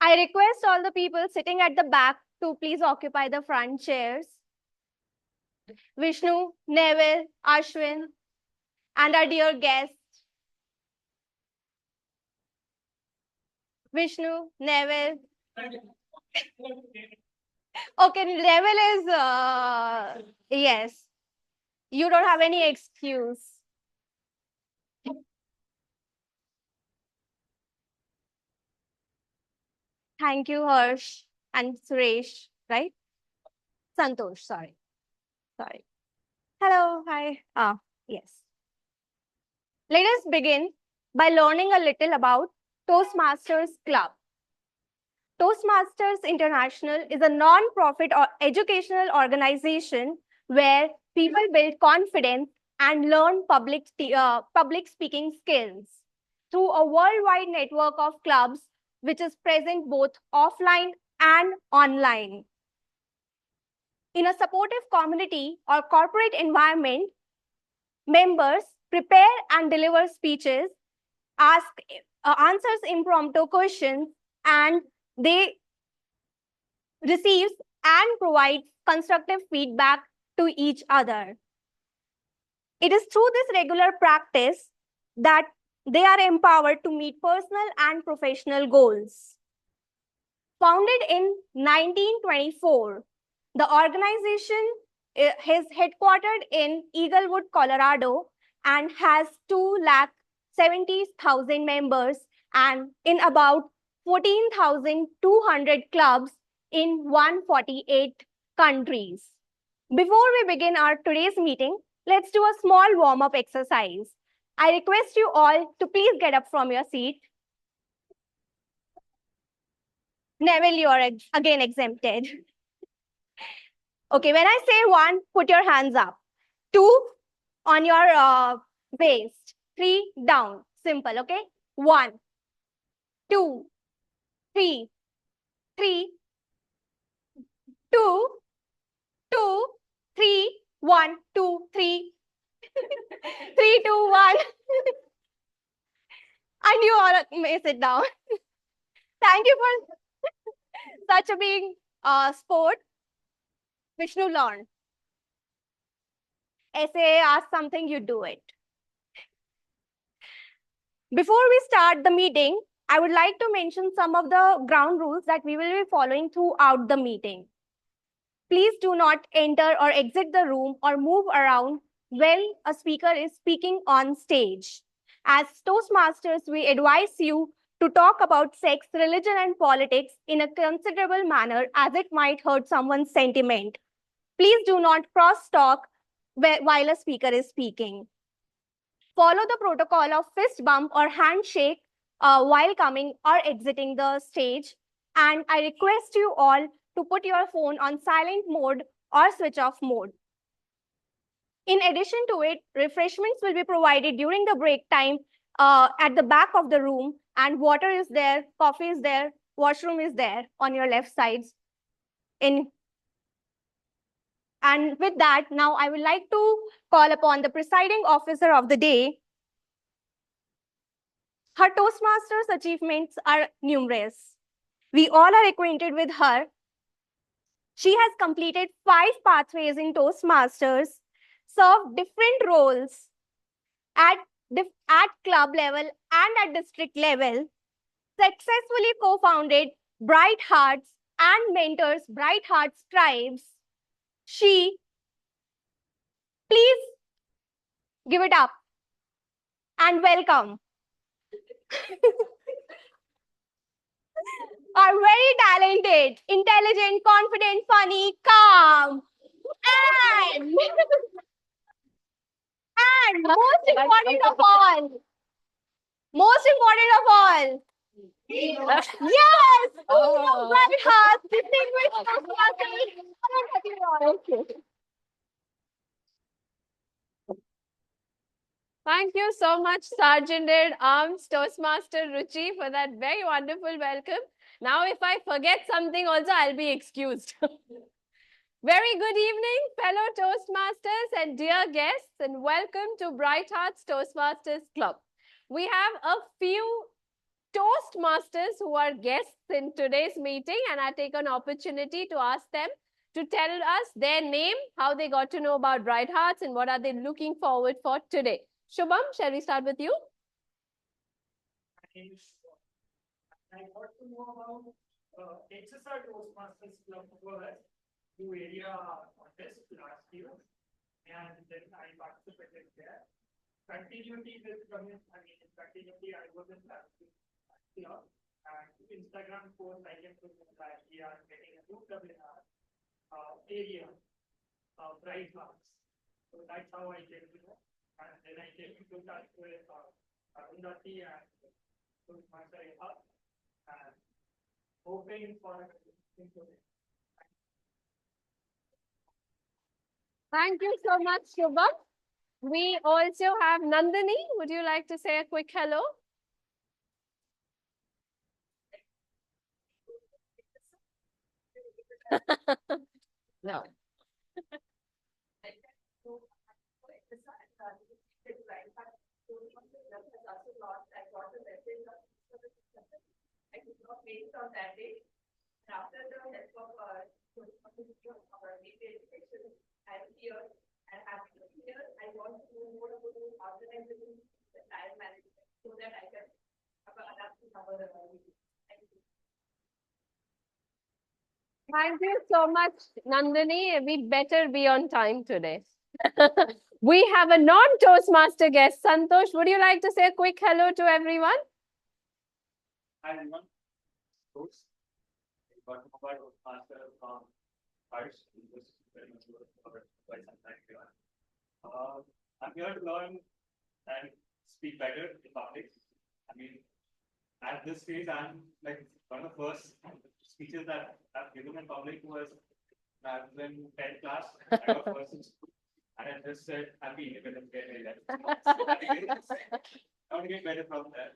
I request all the people sitting at the back to please occupy the front chairs. Vishnu, Neville, Ashwin, and our dear guest. Vishnu, Neville. Okay, Neville is, yes. You don't have any excuse. Thank you, Harsh and Suresh, right? Santosh, sorry. Sorry. Hello, hi. Yes. Let us begin by learning a little about Toastmasters Club. Toastmasters International is a non-profit or educational organization where people build confidence and learn public speaking skills through a worldwide network of clubs which is present both offline and online. In a supportive community or corporate environment, members prepare and deliver speeches, answers impromptu questions, and they receives and provides constructive feedback to each other. It is through this regular practice that they are empowered to meet personal and professional goals. Founded in 1924, the organization is headquartered in Eaglewood, Colorado, and has 270,000 members and in about 14,200 clubs in 148 countries. Before we begin our today's meeting, let's do a small warm-up exercise. I request you all to please get up from your seat. Neville, you are again exempted. Okay, when I say one, put your hands up. Two, on your waist. Three, down. Simple, okay? One, two, three, three, two, two, three, one, two, three, three, two, one. And you all may sit down. Thank you for such a big sport. Vishnu learned. SA asks something, you do it. Before we start the meeting, I would like to mention some of the ground rules that we will be following throughout the meeting. Please do not enter or exit the room or move around while a speaker is speaking on stage. As Toastmasters, we advise you to talk about sex, religion, and politics in a considerable manner as it might hurt someone's sentiment. Please do not cross-talk while a speaker is speaking. Follow the protocol of fist bump or handshake while coming or exiting the stage. And I request you all to put your phone on silent mode or switch off mode. In addition to it, refreshments will be provided during the break time at the back of the room, and water is there, coffee is there, washroom is there on your left sides. And with that, now I would like to call upon the presiding officer of the day. Her Toastmasters achievements are numerous. We all are acquainted with her. She has completed 5 pathways in Toastmasters, served different roles at club level and at district level, successfully co-founded Bright Hearts and mentors Bright Hearts Tribes. Please give it up and welcome. Are very talented, intelligent, confident, funny, calm, and most important of all, yes, Bright Hearts, distinguished Toastmasters. Okay. Thank you so much, Sergeant at Arms Toastmaster Ruchi, for that very wonderful welcome. Now, if I forget something also, I'll be excused. Very good evening, fellow Toastmasters and dear guests, and welcome to Bright Hearts Toastmasters Club. We have a few Toastmasters who are guests in today's meeting, and I take an opportunity to ask them to tell us their name, how they got to know about Bright Hearts, and what are they looking forward for today. Shubham, shall we start with you? I got to know about HSR Toastmasters Club was New Area contest last year, and then I participated there. Continuity with continuity, I was in last year, and Instagram post I can put that we are getting a new club in our area, Bright Hearts. So that's how I came to know, and then I came into touch with Arundhati and Toastmaster Hub. And hoping for Thank you so much, Shubham. We also have Nandini. Would you like to say a quick hello? No. Based on that day, and after the help of our education and here and after here, I want to know more about the organization, the time management, so that I can adapt to cover the Thank you so much, Nandini. We better be on time today. We have a non-Toastmaster guest. Santosh, would you like to say a quick hello to everyone? Hi everyone. Toast. Got to know about Toastmaster from Harsh. Very much for quite some time here. I'm here to learn and speak better in public. I mean, at this stage, I'm like one of the first speeches that I've given in public was I was in 10th class. I got first in school, and I just said, "I'm being able to get better." I want to get better from there.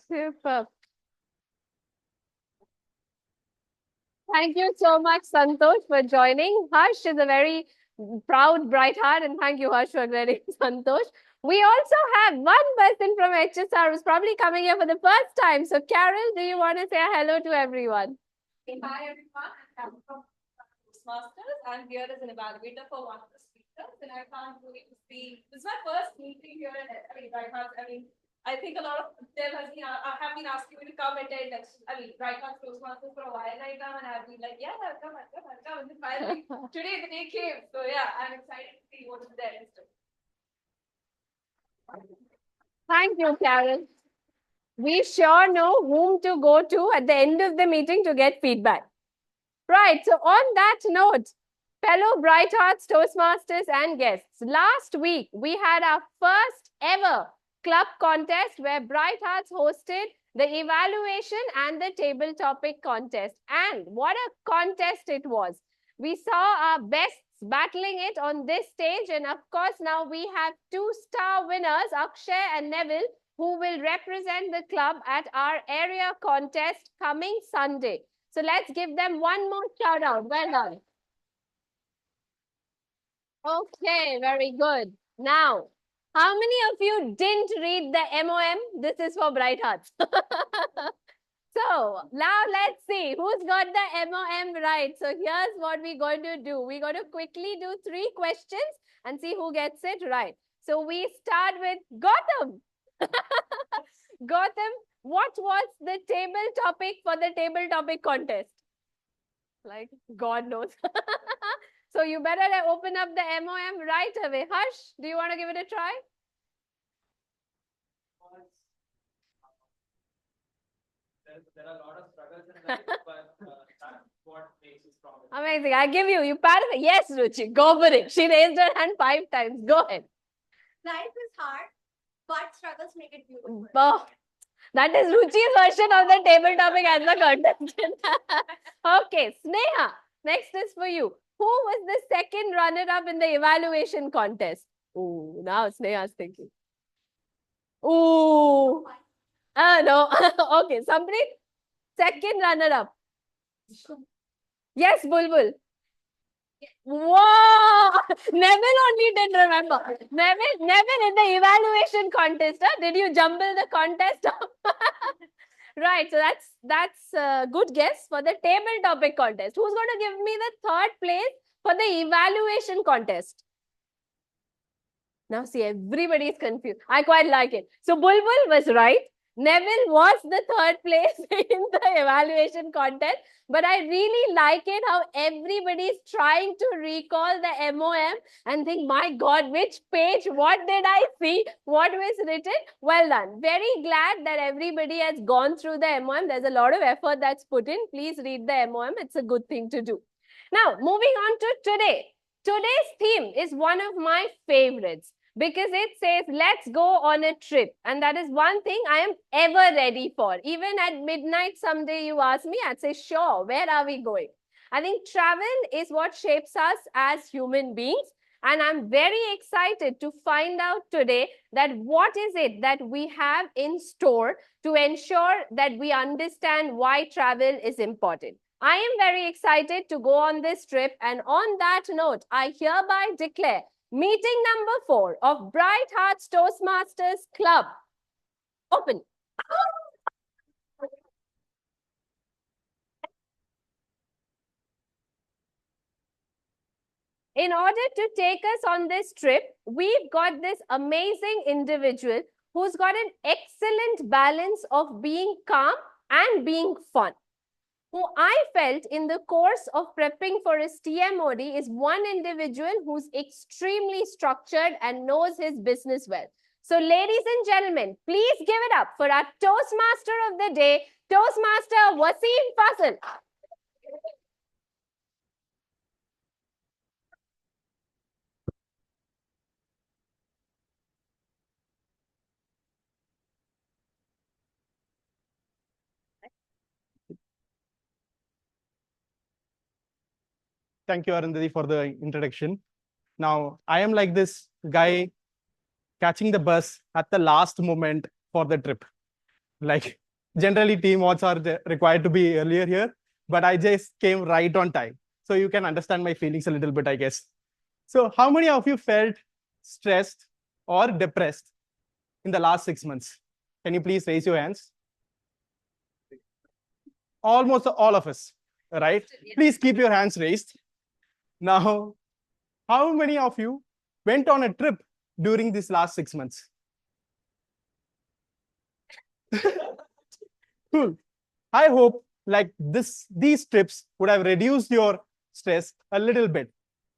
Super. Thank you so much, Santosh, for joining. Harsh is a very proud, bright heart, and thank you, Harsh, for joining Santosh. We also have one person from HSR who's probably coming here for the first time. So, Carol, do you want to say hello to everyone? Hi everyone, I'm from Toastmasters. I'm here as an evaluator for one of the speakers, and I can't wait to see. This is my first meeting here at Bright Hearts. I think a lot of them have been asking me to come attend. Bright Hearts Toastmasters for a while right now, and I've been like, yeah, I'll come. And then finally, today the day came. So yeah, I'm excited to see what is there. Thank you, Carol. We sure know whom to go to at the end of the meeting to get feedback. Right, so on that note, fellow Bright Hearts, Toastmasters and guests, last week we had our first ever club contest where Bright Hearts hosted the evaluation and the table topic contest. And what a contest it was. We saw our bests battling it on this stage. And of course, now we have 2-star winners, Akshay and Neville, who will represent the club at our area contest coming Sunday. So let's give them one more shout out. Well done. Okay, very good. Now, how many of you didn't read the MOM? This is for Bright Hearts. So now let's see who's got the MOM right. So here's what we're going to do. We're going to quickly do 3 questions and see who gets it right. So we start with Gautam. Gautam, what was the table topic for the table topic contest? Like, God knows. So you better open up the MOM right away. Harsh, do you want to give it a try? There are a lot of struggles in life, but that's what makes us strong. Amazing. I give you. You part of it. Yes, Ruchi. Go for it. She raised her hand 5 times. Go ahead. Life is hard, but struggles make it beautiful. Oh, that is Ruchi's version of the table topic as the contestant. Okay, Sneha. Next is for you. Who was the second runner-up in the evaluation contest? Oh, now Sneha's thinking. Oh. No. Okay, somebody. Second runner-up. Yes, Bulbul. Whoa! Neville only didn't remember. Neville in the evaluation contest. Huh? Did you jumble the contest? Right. So that's a good guess for the table topic contest. Who's going to give me the third place for the evaluation contest? Now see, everybody is confused. I quite like it. So Bulbul was right. Neville was the third place in the evaluation contest. But I really like it how everybody is trying to recall the MOM and think, my God, which page? What did I see? What was written? Well done. Very glad that everybody has gone through the MOM. There's a lot of effort that's put in. Please read the MOM. It's a good thing to do. Now, moving on to today. Today's theme is one of my favorites, because it says, let's go on a trip. And that is one thing I am ever ready for. Even at midnight, someday you ask me, I'd say, sure, where are we going? I think travel is what shapes us as human beings. And I'm very excited to find out today that what is it that we have in store to ensure that we understand why travel is important. I am very excited to go on this trip. And on that note, I hereby declare meeting number 4 of Bright Hearts Toastmasters Club open. In order to take us on this trip, we've got this amazing individual who's got an excellent balance of being calm and being fun, who I felt in the course of prepping for his TMOD is one individual who's extremely structured and knows his business well. So ladies and gentlemen, please give it up for our Toastmaster of the day, Toastmaster Wasim Fasil. Thank you, Arundhati, for the introduction. Now, I am like this guy catching the bus at the last moment for the trip. Like, generally, team odds are required to be earlier here, but I just came right on time. So you can understand my feelings a little bit, I guess. So how many of you felt stressed or depressed in the last 6 months? Can you please raise your hands? Almost all of us, right? Please keep your hands raised. Now, how many of you went on a trip during these last 6 months? Cool. I hope like these trips would have reduced your stress a little bit.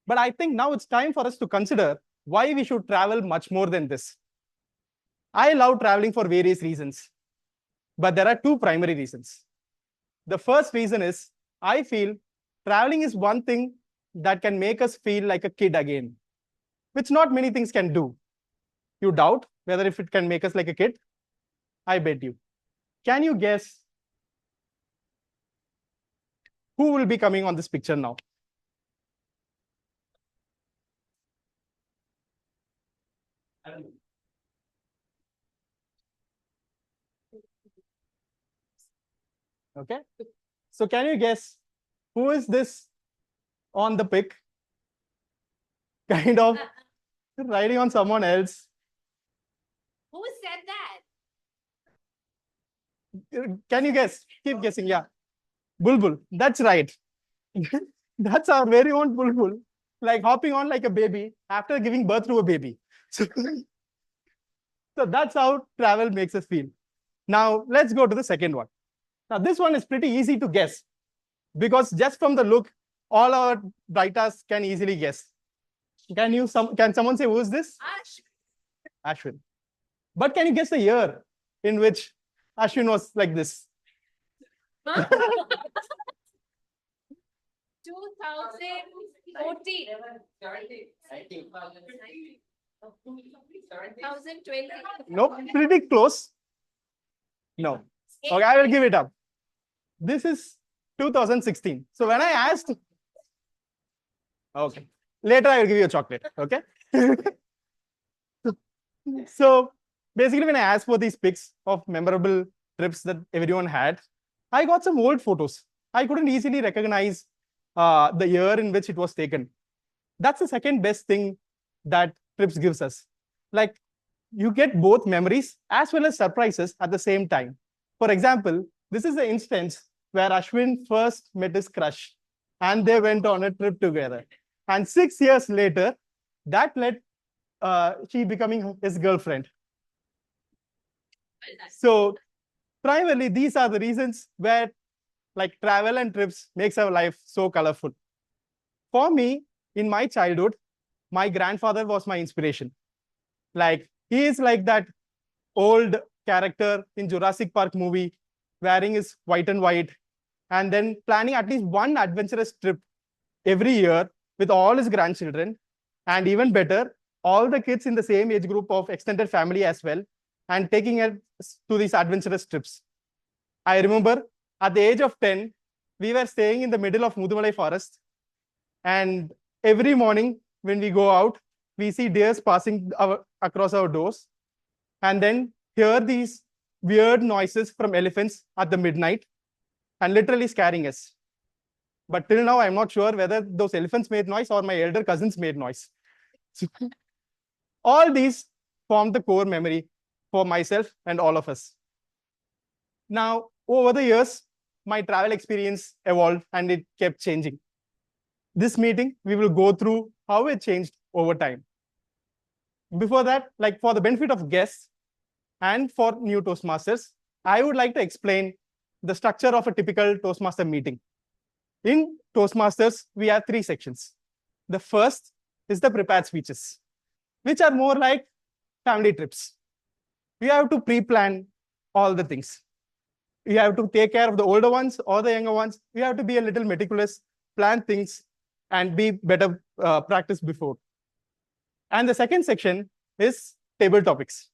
But I think now it's time for us to consider why we should travel much more than this. I love traveling for various reasons, but there are 2 primary reasons. The first reason is I feel traveling is one thing that can make us feel like a kid again, which not many things can do. You doubt whether if it can make us like a kid? I bet you. Can you guess who will be coming on this picture now? Okay. So can you guess who is this on the pic? Kind of riding on someone else. Who said that? Can you guess? Keep guessing. Yeah. Bulbul. That's right. That's our very own Bulbul. Like hopping on like a baby after giving birth to a baby. So that's how travel makes us feel. Now, let's go to the second one. Now, this one is pretty easy to guess because just from the look, all our writers can easily guess. Can someone say who is this? Ashwin. But can you guess the year in which Ashwin was like this? 2014. 2020. No, pretty close. No. Okay, I will give it up. This is 2016. So when I asked, okay, later I will give you a chocolate. Okay. So basically, when I asked for these pics of memorable trips that everyone had, I got some old photos. I couldn't easily recognize the year in which it was taken. That's the second best thing that trips gives us. Like, you get both memories as well as surprises at the same time. For example, this is the instance where Ashwin first met his crush and they went on a trip together. And 6 years later, that led she becoming his girlfriend. So primarily, these are the reasons where like travel and trips makes our life so colorful. For me, in my childhood, my grandfather was my inspiration. Like, he is like that old character in Jurassic Park movie, wearing his white and white, and then planning at least one adventurous trip every year with all his grandchildren, and even better, all the kids in the same age group of extended family as well, and taking it to these adventurous trips. I remember at the age of 10, we were staying in the middle of Mudumalai forest, and every morning when we go out, we see deers passing across our doors, and then hear these weird noises from elephants at the midnight and literally scaring us. But till now, I'm not sure whether those elephants made noise or my elder cousins made noise. So, all these form the core memory for myself and all of us. Now, over the years, my travel experience evolved and it kept changing. This meeting, we will go through how it changed over time. Before that, like for the benefit of guests and for new Toastmasters, I would like to explain the structure of a typical Toastmaster meeting. In Toastmasters, we have 3 sections. The first is the prepared speeches, which are more like family trips. We have to pre-plan all the things. We have to take care of the older ones or the younger ones. We have to be a little meticulous, plan things, and be better practice before. And the second section is table topics,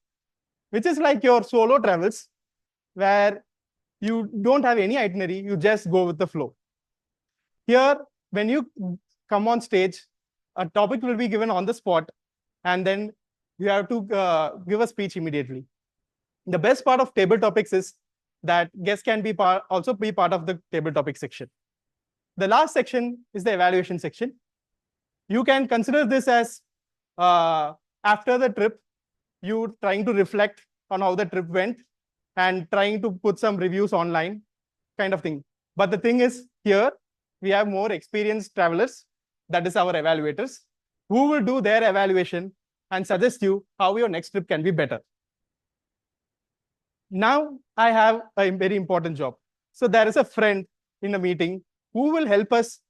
which is like your solo travels, where you don't have any itinerary, you just go with the flow. Here, when you come on stage, a topic will be given on the spot, and then you have to give a speech immediately. The best part of table topics is that guests can be also be part of the table topic section. The last section is the evaluation section. You can consider this as after the trip, you trying to reflect on how the trip went and trying to put some reviews online, kind of thing. But the thing is, here we have more experienced travelers, that is our evaluators, who will do their evaluation and suggest you how your next trip can be better. Now I have a very important job. So there is a friend in the meeting who will help us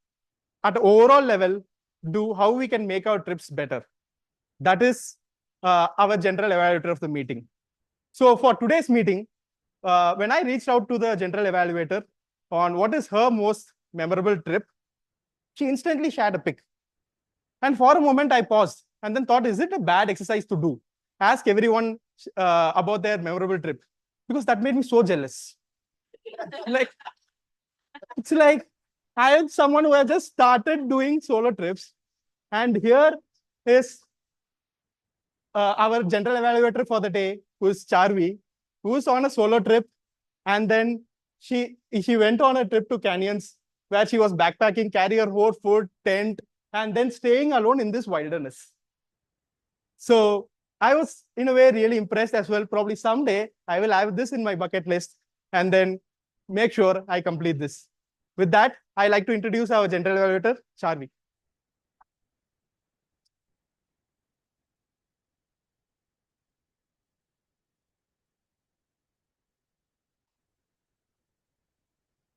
at overall level do how we can make our trips better. That is our general evaluator of the meeting. So for today's meeting, when I reached out to the general evaluator on what is her most memorable trip, she instantly shared a pic. And for a moment, I paused and then thought, is it a bad exercise to do? Ask everyone about their memorable trip, because that made me so jealous. Like, it's like I am someone who has just started doing solo trips, and here is our general evaluator for the day, who is Charvi, who is on a solo trip, and then she went on a trip to canyons where she was backpacking, carry her whole food, tent, and then staying alone in this wilderness. So I was in a way really impressed as well. Probably someday I will have this in my bucket list and then make sure I complete this. With that, I like to introduce our general evaluator, Charvi.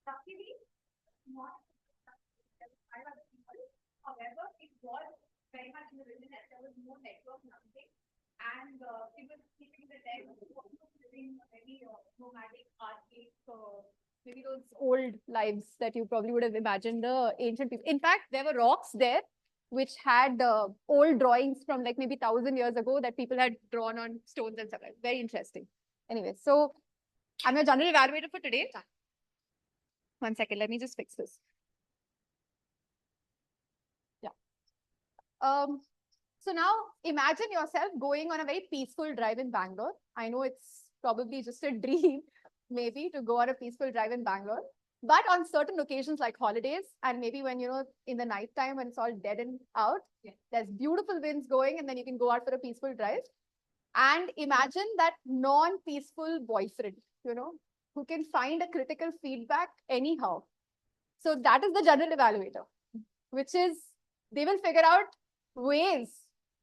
Luckily, not I other people. However, it was very much in the wilderness. There was no network, nothing. And it was keeping the deck, living a very nomadic, archaic, Maybe those old lives that you probably would have imagined the ancient people. In fact, there were rocks there which had old drawings from like maybe 1,000 years ago that people had drawn on stones and stuff. Very interesting. Anyway, so I'm your general evaluator for today. 1 second, let me just fix this. Yeah. So now imagine yourself going on a very peaceful drive in Bangalore. I know it's probably just a dream, maybe, to go on a peaceful drive in Bangalore. But on certain occasions like holidays and maybe when, in the night time when it's all dead and out, there's beautiful winds going and then you can go out for a peaceful drive. And imagine that non-peaceful boyfriend, who can find a critical feedback anyhow. So that is the general evaluator, which is they will figure out ways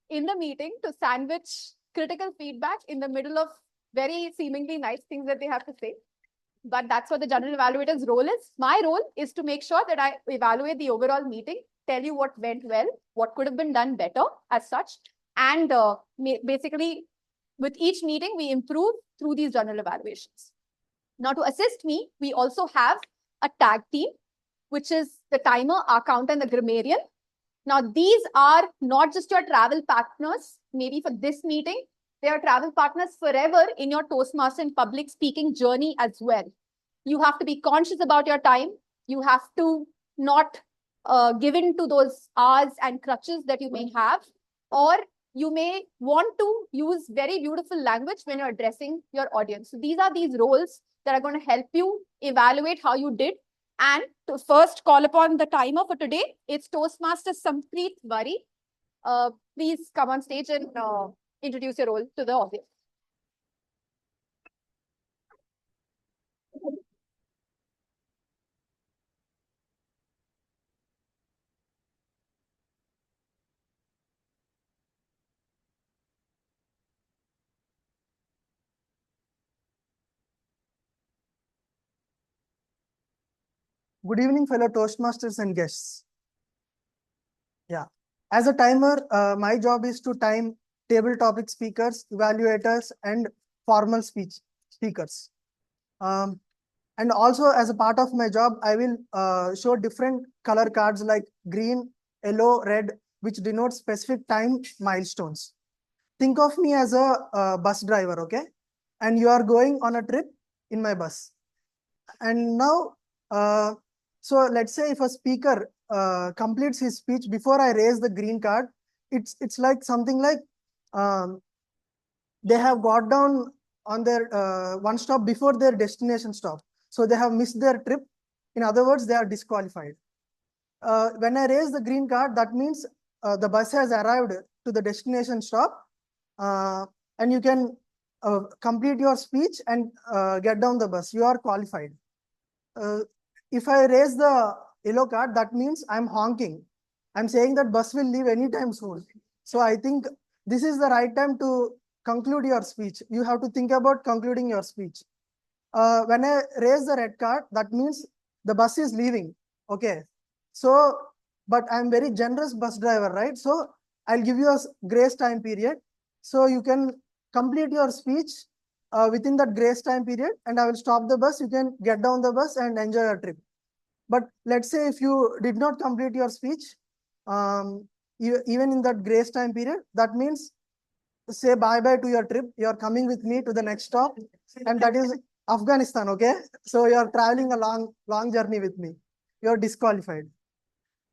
in the meeting to sandwich critical feedback in the middle of very seemingly nice things that they have to say. But that's what the general evaluator's role is. My role is to make sure that I evaluate the overall meeting, tell you what went well, what could have been done better as such. And basically, with each meeting, we improve through these general evaluations. Now, to assist me, we also have a tag team, which is the timer, our accountant, and the grammarian. Now, these are not just your travel partners, maybe for this meeting, they are travel partners forever in your Toastmaster and public speaking journey as well. You have to be conscious about your time. You have to not give in to those hours and crutches that you may have, or you may want to use very beautiful language when you're addressing your audience. So these are these roles that are going to help you evaluate how you did. And to first call upon the timer for today, it's Toastmaster Sampreet Wari. Please come on stage and introduce your role to the audience. Good evening, fellow Toastmasters and guests. Yeah, as a timer, my job is to time table topic speakers, evaluators, and formal speech speakers. And also, as a part of my job, I will show different color cards like green, yellow, red, which denote specific time milestones. Think of me as a bus driver, okay? And you are going on a trip in my bus. And now, so let's say if a speaker completes his speech before I raise the green card, it's like something like they have got down on their one stop before their destination stop. So they have missed their trip. In other words, they are disqualified. When I raise the green card, that means the bus has arrived to the destination stop, and you can complete your speech and get down the bus. You are qualified. If I raise the yellow card, that means I'm honking. I'm saying that bus will leave anytime soon. So I think this is the right time to conclude your speech. You have to think about concluding your speech. When I raise the red card, that means the bus is leaving. Okay. So, but I'm very generous bus driver, right? So I'll give you a grace time period. So you can complete your speech within that grace time period, and I will stop the bus. You can get down the bus and enjoy your trip. But let's say if you did not complete your speech, even in that grace time period, that means say bye-bye to your trip. You're coming with me to the next stop, and that is Afghanistan, okay? So you're traveling a long journey with me. You're disqualified.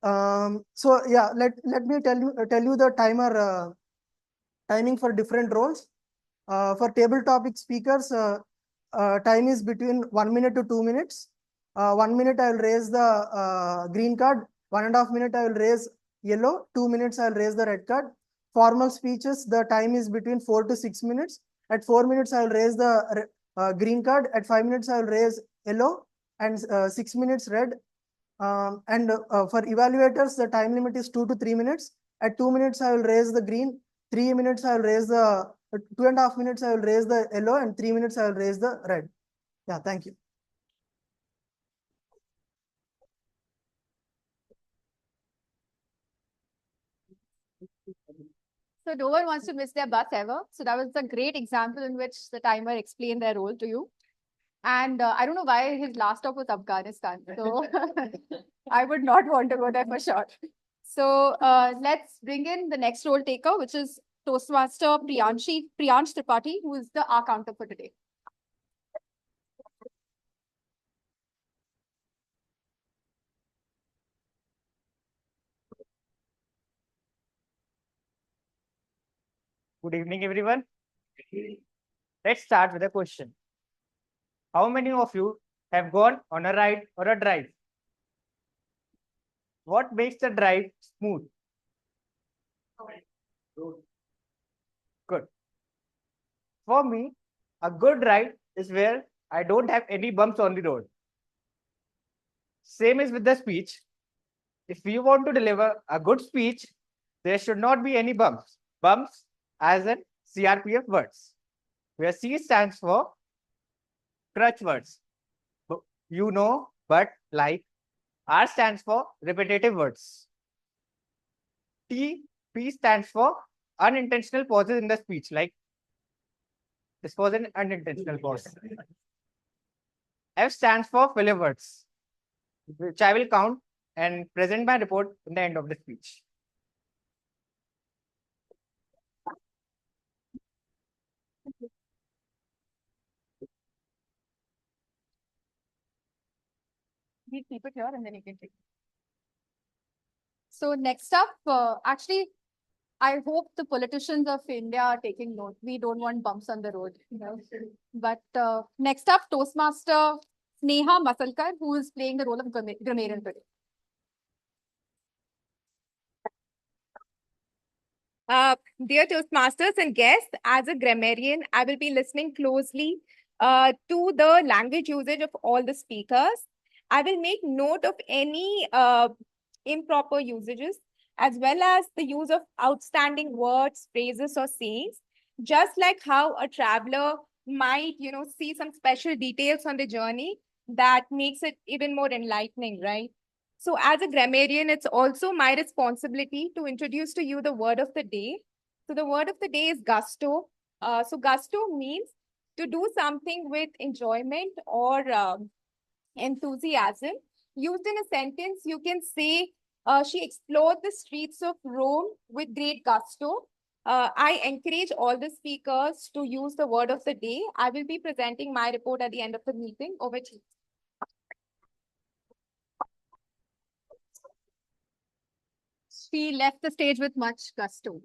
So yeah, let me tell you the timer timing for different roles. For table topic speakers, time is between 1 minute to 2 minutes. 1 minute I will raise the green card. 1.5 minutes I will raise yellow. 2 minutes I will raise the red card. Formal speeches, the time is between 4 to 6 minutes. At 4 minutes I will raise the green card. At 5 minutes I will raise yellow, and 6 minutes red. For evaluators, the time limit is 2 to 3 minutes. At 2 minutes I will raise the green. 3 minutes I will raise the 2.5 minutes I will raise the yellow, and 3 minutes I will raise the red. Yeah, thank you. So no one wants to miss their bus ever. So that was a great example in which the timer explained their role to you. And I don't know why his last stop was Afghanistan. So I would not want to go there for sure. So let's bring in the next role taker, which is Toastmaster Priyansh Tripathi, who is the our counter for today. Good evening, everyone. Let's start with a question. How many of you have gone on a ride or a drive. What makes the drive smooth? Good. For me, a good ride is where I don't have any bumps on the road. Same is with the speech. If you want to deliver a good speech, there should not be any bumps. Bumps as in CRPF words, where C stands for crutch words. You know, but like. R stands for repetitive words. P stands for unintentional pauses in the speech, like this was an unintentional pause. F stands for filler words, which I will count and present my report in the end of the speech. We keep it here and then you can take it. So next up, actually, I hope the politicians of India are taking note. We don't want bumps on the road. You know? But next up, Toastmaster Sneha Masalkar, who is playing the role of grammarian today. Dear Toastmasters and guests, as a grammarian, I will be listening closely to the language usage of all the speakers. I will make note of any improper usages, as well as the use of outstanding words, phrases, or sayings, just like how a traveler might, see some special details on the journey that makes it even more enlightening, right? So as a grammarian, it's also my responsibility to introduce to you the word of the day. So the word of the day is gusto. So gusto means to do something with enjoyment or enthusiasm. Used in a sentence, you can say, she explored the streets of Rome with great gusto. I encourage all the speakers to use the word of the day. I will be presenting my report at the end of the meeting. Over to you. She left the stage with much gusto.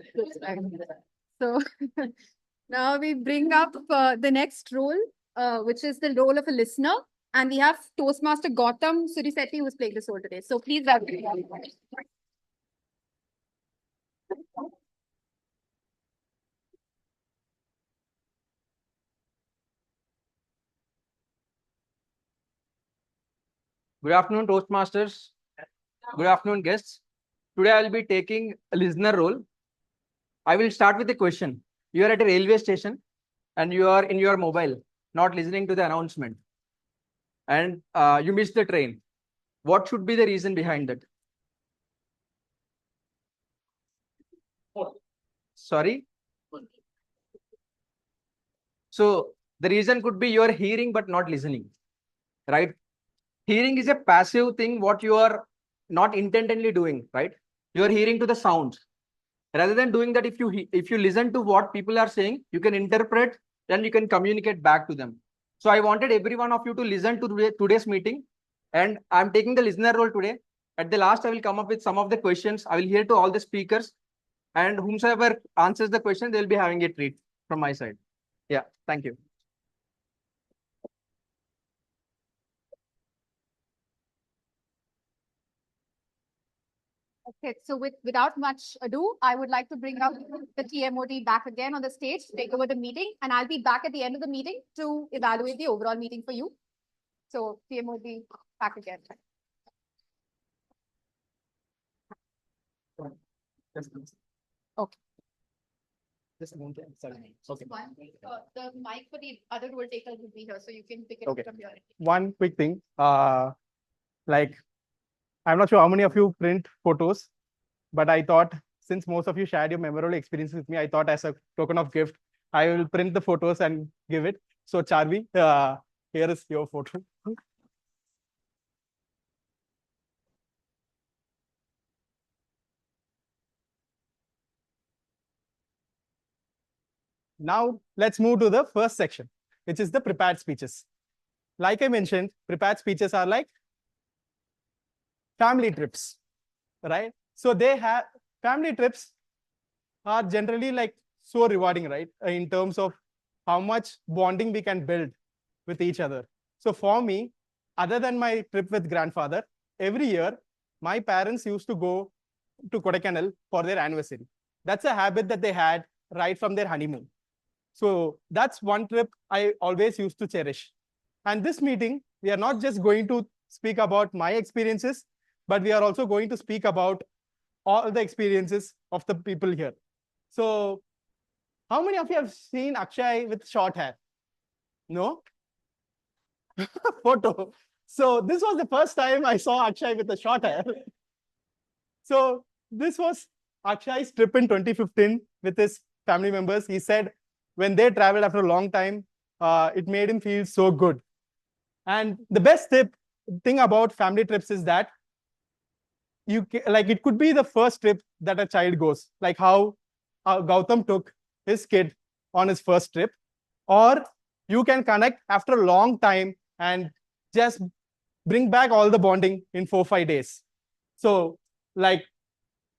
So now we bring up the next role, which is the role of a listener. And we have Toastmaster Gautam Surisetti, who's playing this role today. So please welcome him. Good afternoon, Toastmasters. Good afternoon, guests. Today I will be taking a listener role. I will start with a question. You are at a railway station and you are in your mobile, not listening to the announcement. And you missed the train. What should be the reason behind that? Sorry? So the reason could be you are hearing but not listening, right? Hearing is a passive thing, what you are not intentionally doing, right? You are hearing to the sounds. Rather than doing that, if you listen to what people are saying, you can interpret, then you can communicate back to them. So I wanted every one of you to listen to today's meeting, and I'm taking the listener role today. At the last, I will come up with some of the questions. I will hear to all the speakers, and whomsoever answers the question, they'll be having a treat from my side. Yeah, thank you. Okay, so without much ado, I would like to bring up the TMOD back again on the stage to take over the meeting, and I'll be back at the end of the meeting to evaluate the overall meeting for you. So TMOD back again. Okay. Okay. One thing, the mic for the other role taker will be here, so you can pick it Okay. up from here. One quick thing, like, I'm not sure how many of you print photos, but I thought since most of you shared your memorable experiences with me, I thought as a token of gift, I will print the photos and give it. So Charvi, here is your photo. Now let's move to the first section, which is the prepared speeches. Like I mentioned, prepared speeches are like family trips, right? So they have family trips are generally like so rewarding, right? In terms of how much bonding we can build with each other. So for me, other than my trip with grandfather, every year, my parents used to go to Kodaikanal for their anniversary. That's a habit that they had right from their honeymoon. So that's one trip I always used to cherish. And this meeting, we are not just going to speak about my experiences, but we are also going to speak about all the experiences of the people here. So how many of you have seen Akshay with short hair? No? Photo. So this was the first time I saw Akshay with the short hair. So this was Akshay's trip in 2015 with his family members. He said when they traveled after a long time, it made him feel so good. And the best thing about family trips is that it could be the first trip that a child goes, like how Gautam took his kid on his first trip, or you can connect after a long time and just bring back all the bonding in 4-5 days. So like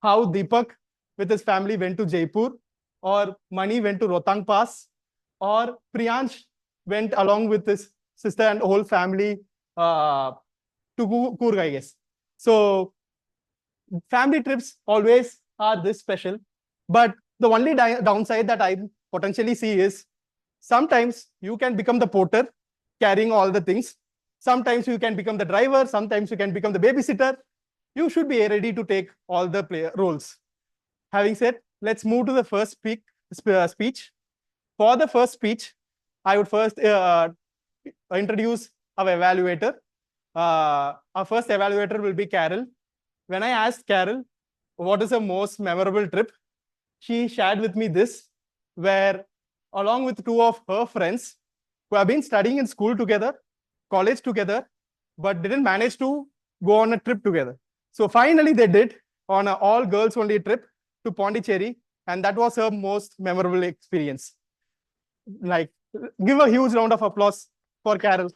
how Deepak with his family went to Jaipur, or Mani went to Rotang Pass, or Priyansh went along with his sister and whole family to Coorg, I guess. So family trips always are this special. But the only downside that I potentially see is sometimes you can become the porter carrying all the things. Sometimes you can become the driver. Sometimes you can become the babysitter. You should be ready to take all the roles. Having said, let's move to the first speech. For the first speech, I would first introduce our evaluator. Our first evaluator will be Carol. When I asked Carol, what is the most memorable trip, she shared with me this, where along with 2 of her friends who have been studying in school together, college together, but didn't manage to go on a trip together. So finally they did on an all girls only trip to Pondicherry, and that was her most memorable experience. Like, give a huge round of applause for Carol.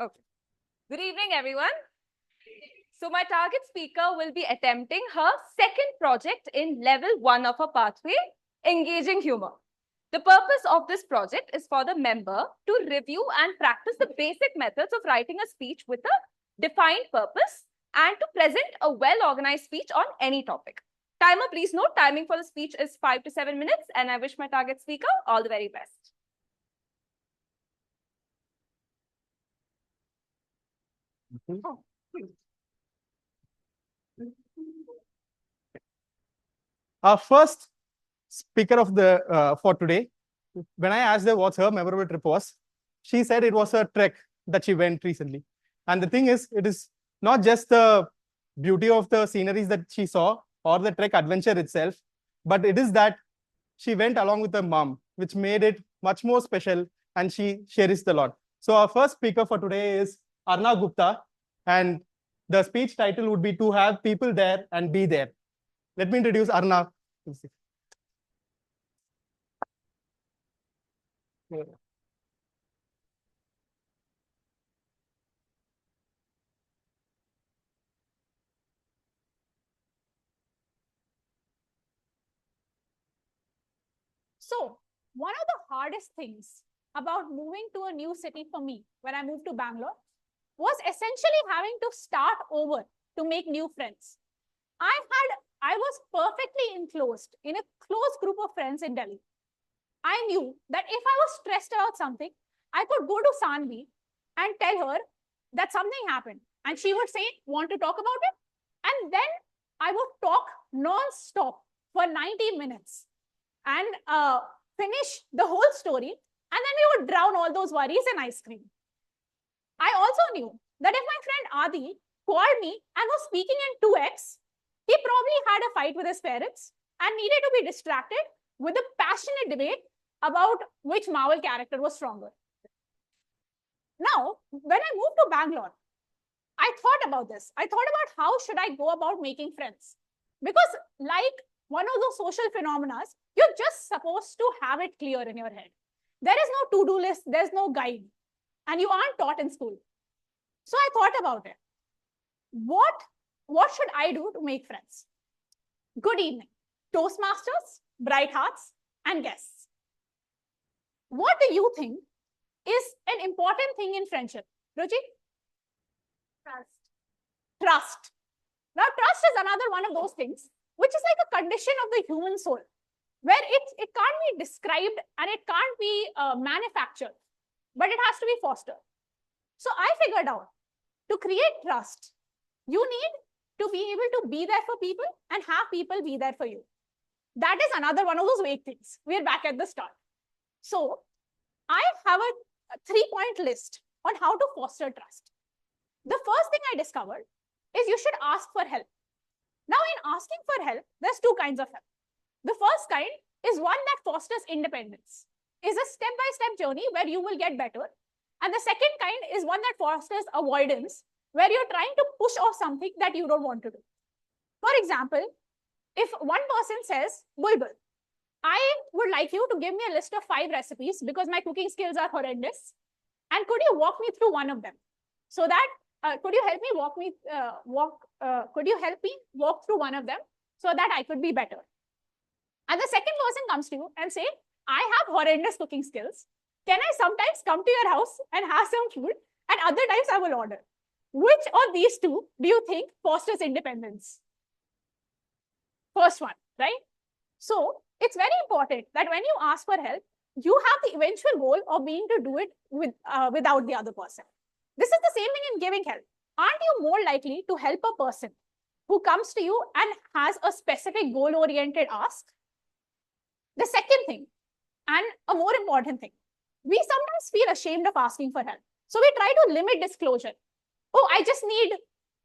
Okay. Good evening, everyone. So my target speaker will be attempting her second project in level 1 of her pathway, engaging humor. The purpose of this project is for the member to review and practice the basic methods of writing a speech with a defined purpose and to present a well-organized speech on any topic. Timer, please note, timing for the speech is 5 to 7 minutes, and I wish my target speaker all the very best. Our first speaker of the for today, when I asked her what's her memorable trip was, she said it was a trek that she went recently. And the thing is, it is not just the beauty of the sceneries that she saw or the trek adventure itself, but it is that she went along with her mom, which made it much more special, and she cherished a lot. So our first speaker for today is Arna Gupta, and the speech title would be To Have People There and Be There. Let me introduce Arna. So one of the hardest things about moving to a new city for me when I moved to Bangalore was essentially having to start over to make new friends. I was perfectly enclosed in a close group of friends in Delhi. I knew that if I was stressed about something, I could go to Sanvi and tell her that something happened. And she would say, want to talk about it? And then I would talk non-stop for 90 minutes and finish the whole story. And then we would drown all those worries in ice cream. I also knew that if my friend Adi called me and was speaking in 2x, he probably had a fight with his parents and needed to be distracted with a passionate debate about which Marvel character was stronger. Now, when I moved to Bangalore, I thought about this. I thought about how should I go about making friends? Because like one of those social phenomena, you're just supposed to have it clear in your head. There is no to-do list, there's no guide, and you aren't taught in school. So I thought about it. What should I do to make friends? Good evening. Toastmasters, Bright Hearts, and guests. What do you think is an important thing in friendship? Ruchi? Trust. Trust. Now, trust is another one of those things, which is like a condition of the human soul, where it can't be described and it can't be manufactured, but it has to be fostered. So I figured out, to create trust, you need to be able to be there for people and have people be there for you. That is another one of those vague things. We're back at the start. So I have a 3-point list on how to foster trust. The first thing I discovered is you should ask for help. Now, in asking for help, there's 2 kinds of help. The first kind is one that fosters independence, is a step-by-step journey where you will get better. And the second kind is one that fosters avoidance, where you're trying to push off something that you don't want to do. For example, if one person says, Bulbul, I would like you to give me a list of 5 recipes because my cooking skills are horrendous. And could you walk me through one of them? So that, could you help me walk through one of them so that I could be better? And the second person comes to you and say, I have horrendous cooking skills. Can I sometimes come to your house and have some food? And other times I will order. Which of these 2 do you think fosters independence? First one, right? So it's very important that when you ask for help, you have the eventual goal of being to do it without the other person. This is the same thing in giving help. Aren't you more likely to help a person who comes to you and has a specific goal-oriented ask? The second thing, and a more important thing, we sometimes feel ashamed of asking for help. So we try to limit disclosure. Oh, I just need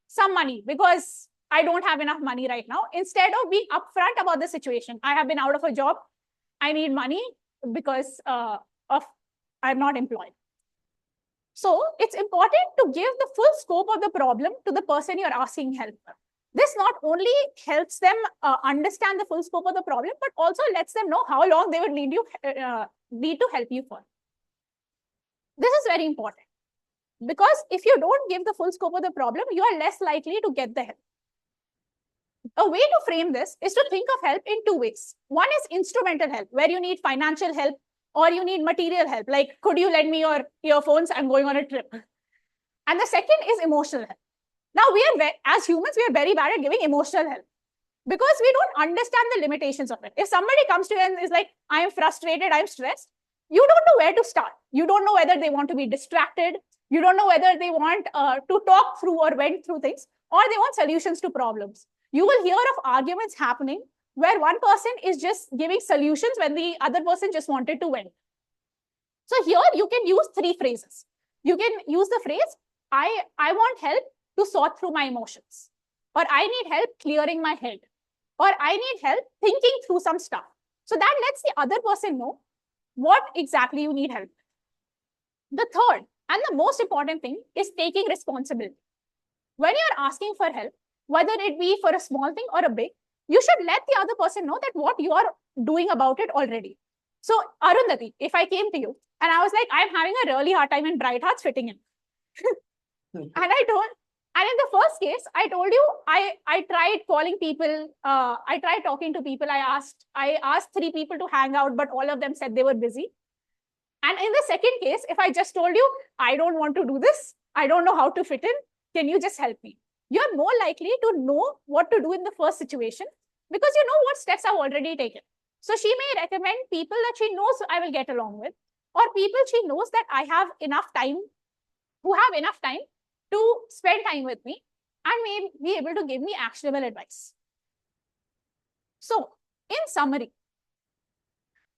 some money because I don't have enough money right now. Instead of being upfront about the situation, I have been out of a job. I need money because I'm not employed. So it's important to give the full scope of the problem to the person you're asking help. This not only helps them understand the full scope of the problem, but also lets them know how long they would need to help you for. This is very important because if you don't give the full scope of the problem, you are less likely to get the help. A way to frame this is to think of help in 2 ways. One is instrumental help, where you need financial help or you need material help, like, could you lend me your earphones? I'm going on a trip. And the second is emotional help. Now, as humans, we are very bad at giving emotional help because we don't understand the limitations of it. If somebody comes to you and is like, I am frustrated, I'm stressed, you don't know where to start. You don't know whether they want to be distracted. You don't know whether they want to talk through or vent through things, or they want solutions to problems. You will hear of arguments happening where one person is just giving solutions when the other person just wanted to vent. So here you can use 3 phrases. You can use the phrase, I want help to sort through my emotions, or I need help clearing my head, or I need help thinking through some stuff. So that lets the other person know what exactly you need help. The third and the most important thing is taking responsibility. When you're asking for help, whether it be for a small thing or a big, you should let the other person know that what you are doing about it already. So Arundhati, if I came to you and I was like, I'm having a really hard time in Bright Hearts fitting in. And in the first case, I told you, I tried calling people, I tried talking to people. I asked 3 people to hang out, but all of them said they were busy. And in the second case, if I just told you, I don't want to do this, I don't know how to fit in, can you just help me? You're more likely to know what to do in the first situation because you know what steps I've already taken. So she may recommend people that she knows I will get along with, or people she knows that I have enough time, who have enough time to spend time with me and may be able to give me actionable advice. So in summary,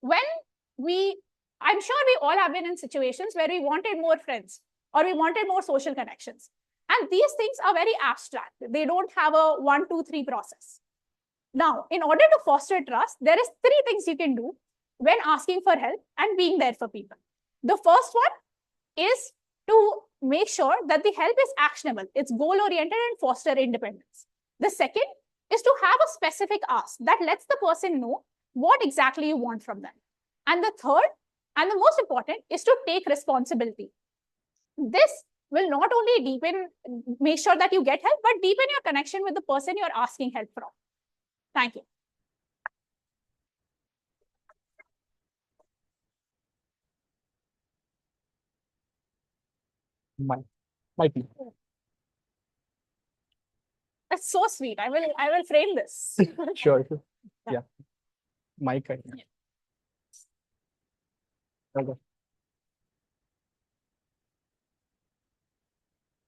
I'm sure we all have been in situations where we wanted more friends or we wanted more social connections. And these things are very abstract. They don't have a 1, 2, 3 process. Now, in order to foster trust, there is 3 things you can do when asking for help and being there for people. The first one is to make sure that the help is actionable. It's goal-oriented and foster independence. The second is to have a specific ask that lets the person know what exactly you want from them. And the third, and the most important, is to take responsibility. This will not only make sure that you get help, but deepen your connection with the person you're asking help from. Thank you. Might be. That's so sweet. I will frame this. Sure. Yeah. Mic. I think. Okay.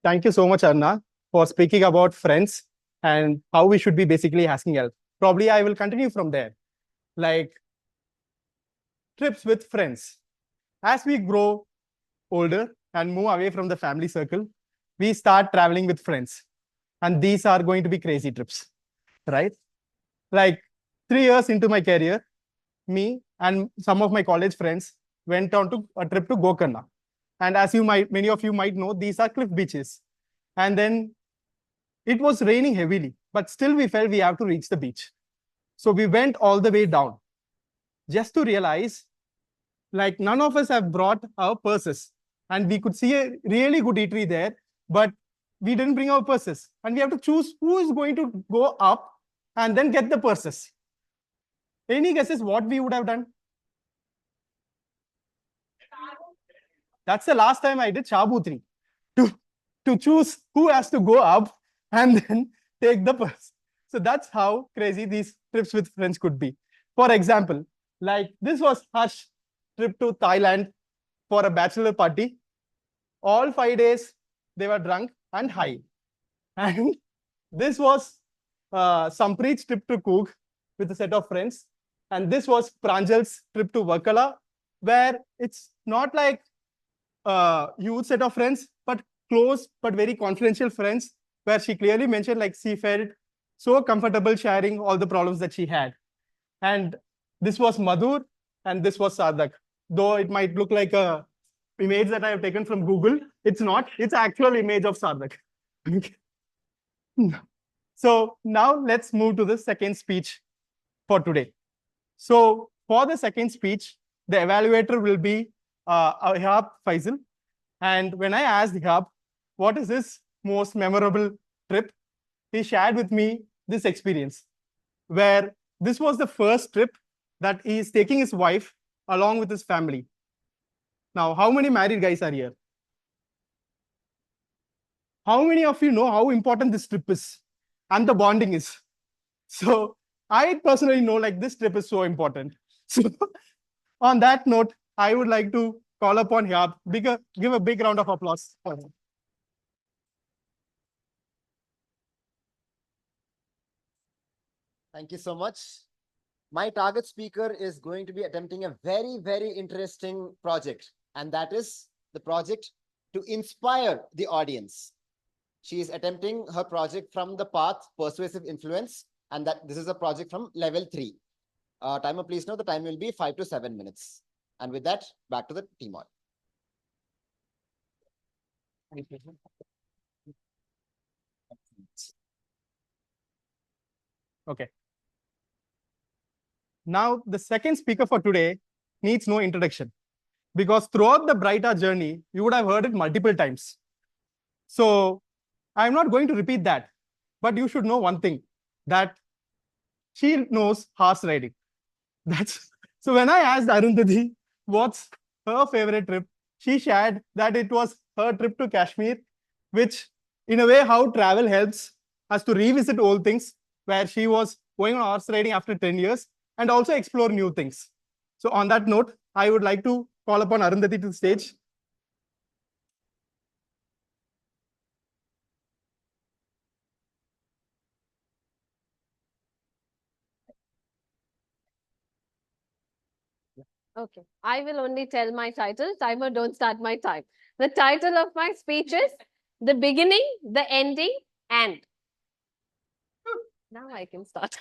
Thank you so much, Arna, for speaking about friends and how we should be basically asking help. Probably I will continue from there. Like trips with friends. As we grow older and move away from the family circle, we start traveling with friends. And these are going to be crazy trips, right? Like 3 years into my career, me and some of my college friends went on to a trip to Gokarna. And as many of you might know, these are cliff beaches. And then it was raining heavily, but still we felt we have to reach the beach. So we went all the way down just to realize like none of us have brought our purses, and we could see a really good eatery there, but we didn't bring our purses, and we have to choose who is going to go up and then get the purses. Any guesses what we would have done? That's the last time I did Shabutri to choose who has to go up and then take the purse. So that's how crazy these trips with friends could be. For example, like this was Harsh trip to Thailand for a bachelor party. All 5 days they were drunk and high. And this was Sampreet's trip to Coog with a set of friends. And this was Pranjal's trip to Vakala, where it's not like a huge set of friends, but close but very confidential friends, where she clearly mentioned like she felt so comfortable sharing all the problems that she had. And this was Madhur and this was Sardak. Though it might look like a image that I have taken from Google, it's not. It's actual image of Sardak. So now let's move to the second speech for today. So for the second speech, the evaluator will be Ihab Faisal. And when I asked Ihab, what is his most memorable trip, he shared with me this experience, where this was the first trip that he is taking his wife along with his family. Now, how many married guys are here? How many of you know how important this trip is and the bonding is? So I personally know like this trip is so important. So on that note, I would like to call upon Ihab. Give a big round of applause for him. Thank you so much. My target speaker is going to be attempting a very, very interesting project, and that is the project to inspire the audience. She is attempting her project from the path Persuasive Influence, and that this is a project from level 3. Timer, please know the time will be 5 to 7 minutes. And with that, back to the team on. Okay. Now, the second speaker for today needs no introduction, because throughout the Brighter journey, you would have heard it multiple times. So I'm not going to repeat that, but you should know one thing, that she knows horse riding. So when I asked Arundhati what's her favorite trip, she shared that it was her trip to Kashmir, which in a way how travel helps us to revisit old things, where she was going on horse riding after 10 years and also explore new things. So on that note, I would like to call upon Arundhati to the stage. Okay, I will only tell my title. Timer, don't start my time. The title of my speech is The Beginning, the Ending, and. Now I can start.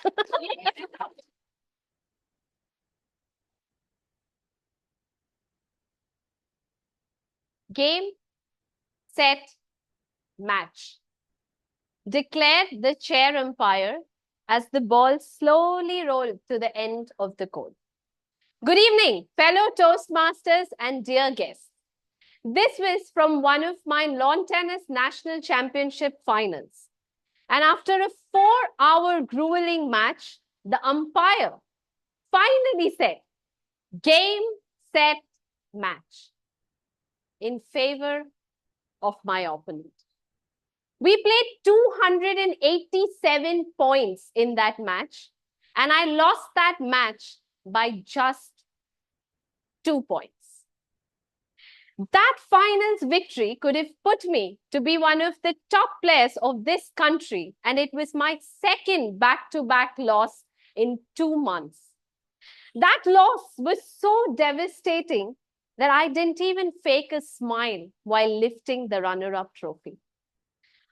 Game, set, match. Declare the chair umpire as the ball slowly rolled to the end of the court. Good evening, fellow Toastmasters and dear guests. This was from one of my lawn tennis national championship finals. And after a 4-hour grueling match, the umpire finally said, game, set, match, in favor of my opponent. We played 287 points in that match, and I lost that match by just 2 points. That finals victory could have put me to be one of the top players of this country, and it was my second back-to-back loss in 2 months. That loss was so devastating that I didn't even fake a smile while lifting the runner-up trophy.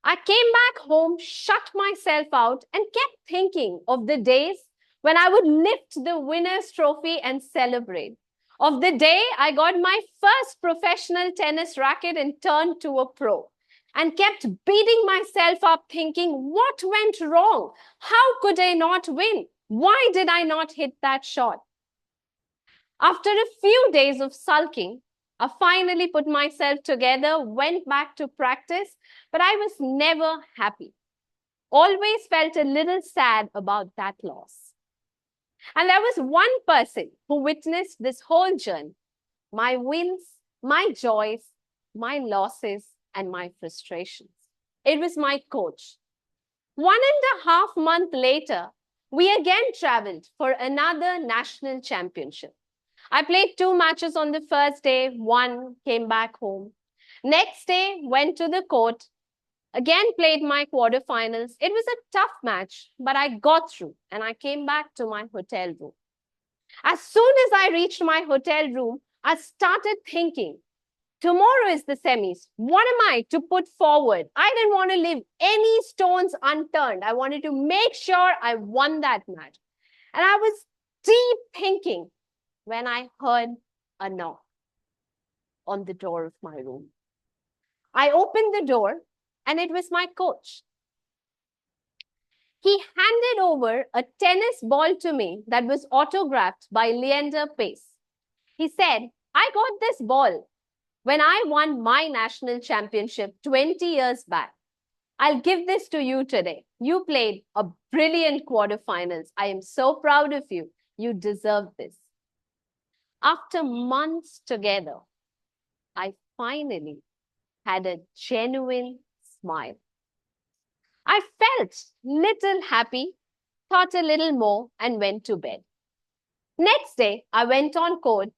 I came back home, shut myself out, and kept thinking of the days when I would lift the winner's trophy and celebrate. Of the day I got my first professional tennis racket and turned to a pro, and kept beating myself up thinking, what went wrong? How could I not win? Why did I not hit that shot? After a few days of sulking, I finally put myself together, went back to practice, but I was never happy. Always felt a little sad about that loss. And there was one person who witnessed this whole journey, my wins, my joys, my losses, and my frustrations. It was my coach. 1.5 months later, we again traveled for another national championship. I played 2 matches on the first day, won, came back home. Next day, went to the court, again played my quarterfinals. It was a tough match, but I got through and I came back to my hotel room. As soon as I reached my hotel room, I started thinking, tomorrow is the semis. What am I to put forward? I didn't want to leave any stones unturned. I wanted to make sure I won that match. And I was deep thinking when I heard a knock on the door of my room. I opened the door and it was my coach. He handed over a tennis ball to me that was autographed by Leander Paes. He said, I got this ball when I won my national championship 20 years back. I'll give this to you today. You played a brilliant quarterfinals. I am so proud of you. You deserve this. After months together, I finally had a genuine smile. I felt little happy, thought a little more, and went to bed. Next day, I went on court,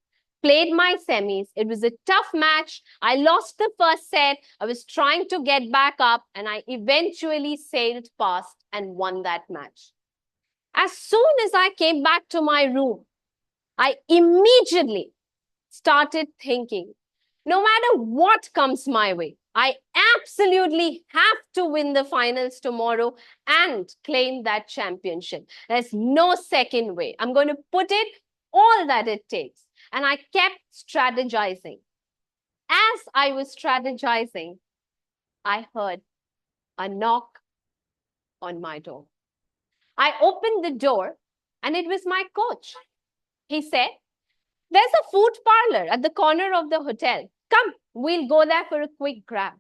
played my semis. It was a tough match. I lost the first set. I was trying to get back up, and I eventually sailed past and won that match. As soon as I came back to my room, I immediately started thinking, no matter what comes my way, I absolutely have to win the finals tomorrow and claim that championship. There's no second way. I'm going to put it all that it takes. And I kept strategizing. As I was strategizing, I heard a knock on my door. I opened the door and it was my coach. He said, there's a food parlor at the corner of the hotel. Come, we'll go there for a quick grab.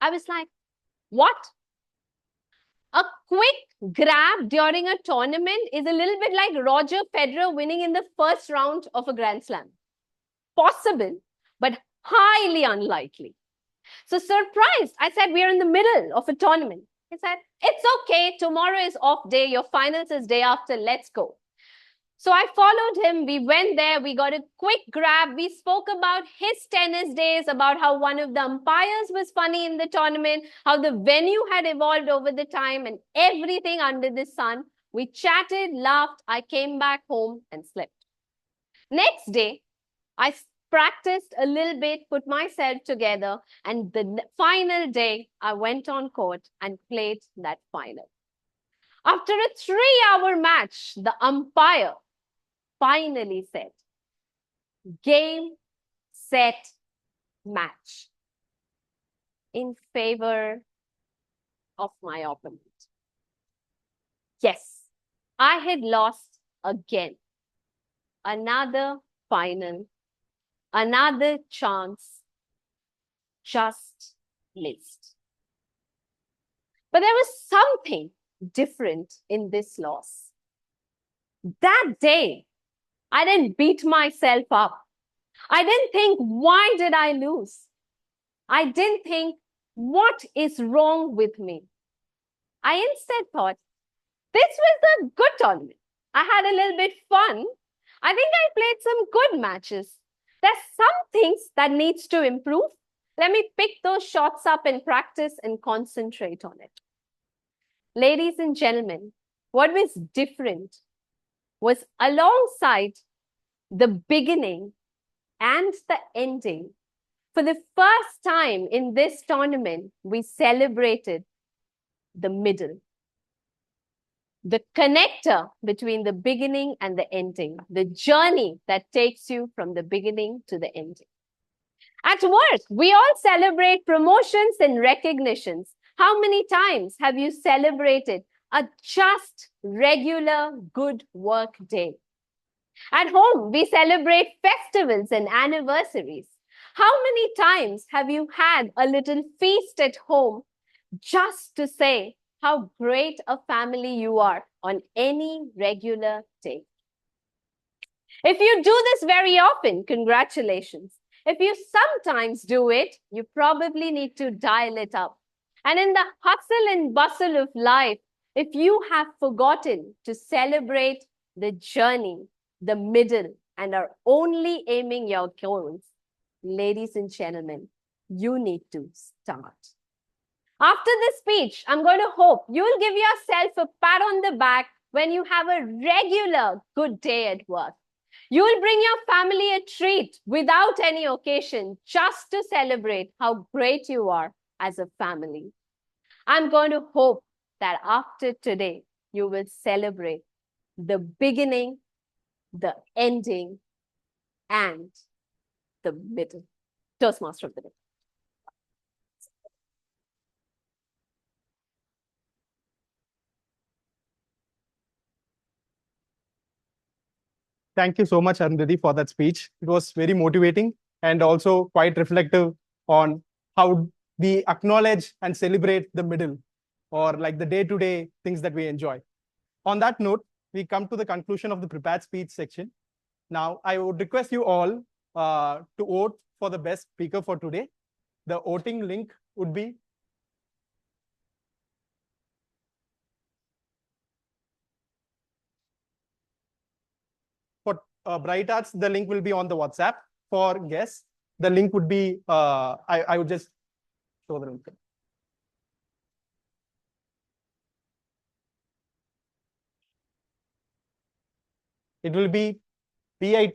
I was like, what? A quick grab during a tournament is a little bit like Roger Federer winning in the first round of a Grand Slam. Possible, but highly unlikely. So surprised, I said, we are in the middle of a tournament. He said, it's okay. Tomorrow is off day. Your finals is day after. Let's go. So I followed him. We went there. We got a quick grab. We spoke about his tennis days, about how one of the umpires was funny in the tournament, how the venue had evolved over the time and everything under the sun. We chatted, laughed. I came back home and slept. Next day, I practiced a little bit, put myself together. And the final day, I went on court and played that final. After a 3-hour match, the umpire finally said, game, set, match in favor of my opponent. Yes, I had lost again. Another final, another chance, just missed. But there was something different in this loss. That day, I didn't beat myself up. I didn't think, why did I lose? I didn't think, what is wrong with me? I instead thought, this was a good tournament. I had a little bit fun. I think I played some good matches. There's some things that needs to improve. Let me pick those shots up in practice and concentrate on it. Ladies and gentlemen, what was different was alongside the beginning and the ending. For the first time in this tournament, we celebrated the middle. The connector between the beginning and the ending, the journey that takes you from the beginning to the ending. At work, we all celebrate promotions and recognitions. How many times have you celebrated a just regular good work day? At home, we celebrate festivals and anniversaries. How many times have you had a little feast at home just to say how great a family you are on any regular day? If you do this very often, congratulations. If you sometimes do it, you probably need to dial it up. And in the hustle and bustle of life, if you have forgotten to celebrate the journey, the middle, and are only aiming your goals, ladies and gentlemen, you need to start. After this speech, I'm going to hope you'll give yourself a pat on the back when you have a regular good day at work. You'll bring your family a treat without any occasion just to celebrate how great you are as a family. I'm going to hope that after today, you will celebrate the beginning, the ending, and the middle. Toastmaster of the day. Thank you so much, Arundhati, for that speech. It was very motivating and also quite reflective on how we acknowledge and celebrate the middle, or like the day-to-day things that we enjoy. On that note, we come to the conclusion of the prepared speech section. Now, I would request you all to vote for the best speaker for today. The voting link would be for Bright Arts. The link will be on the WhatsApp. For guests, the link would be, I would just show the link. It will be bit.ly/bhtm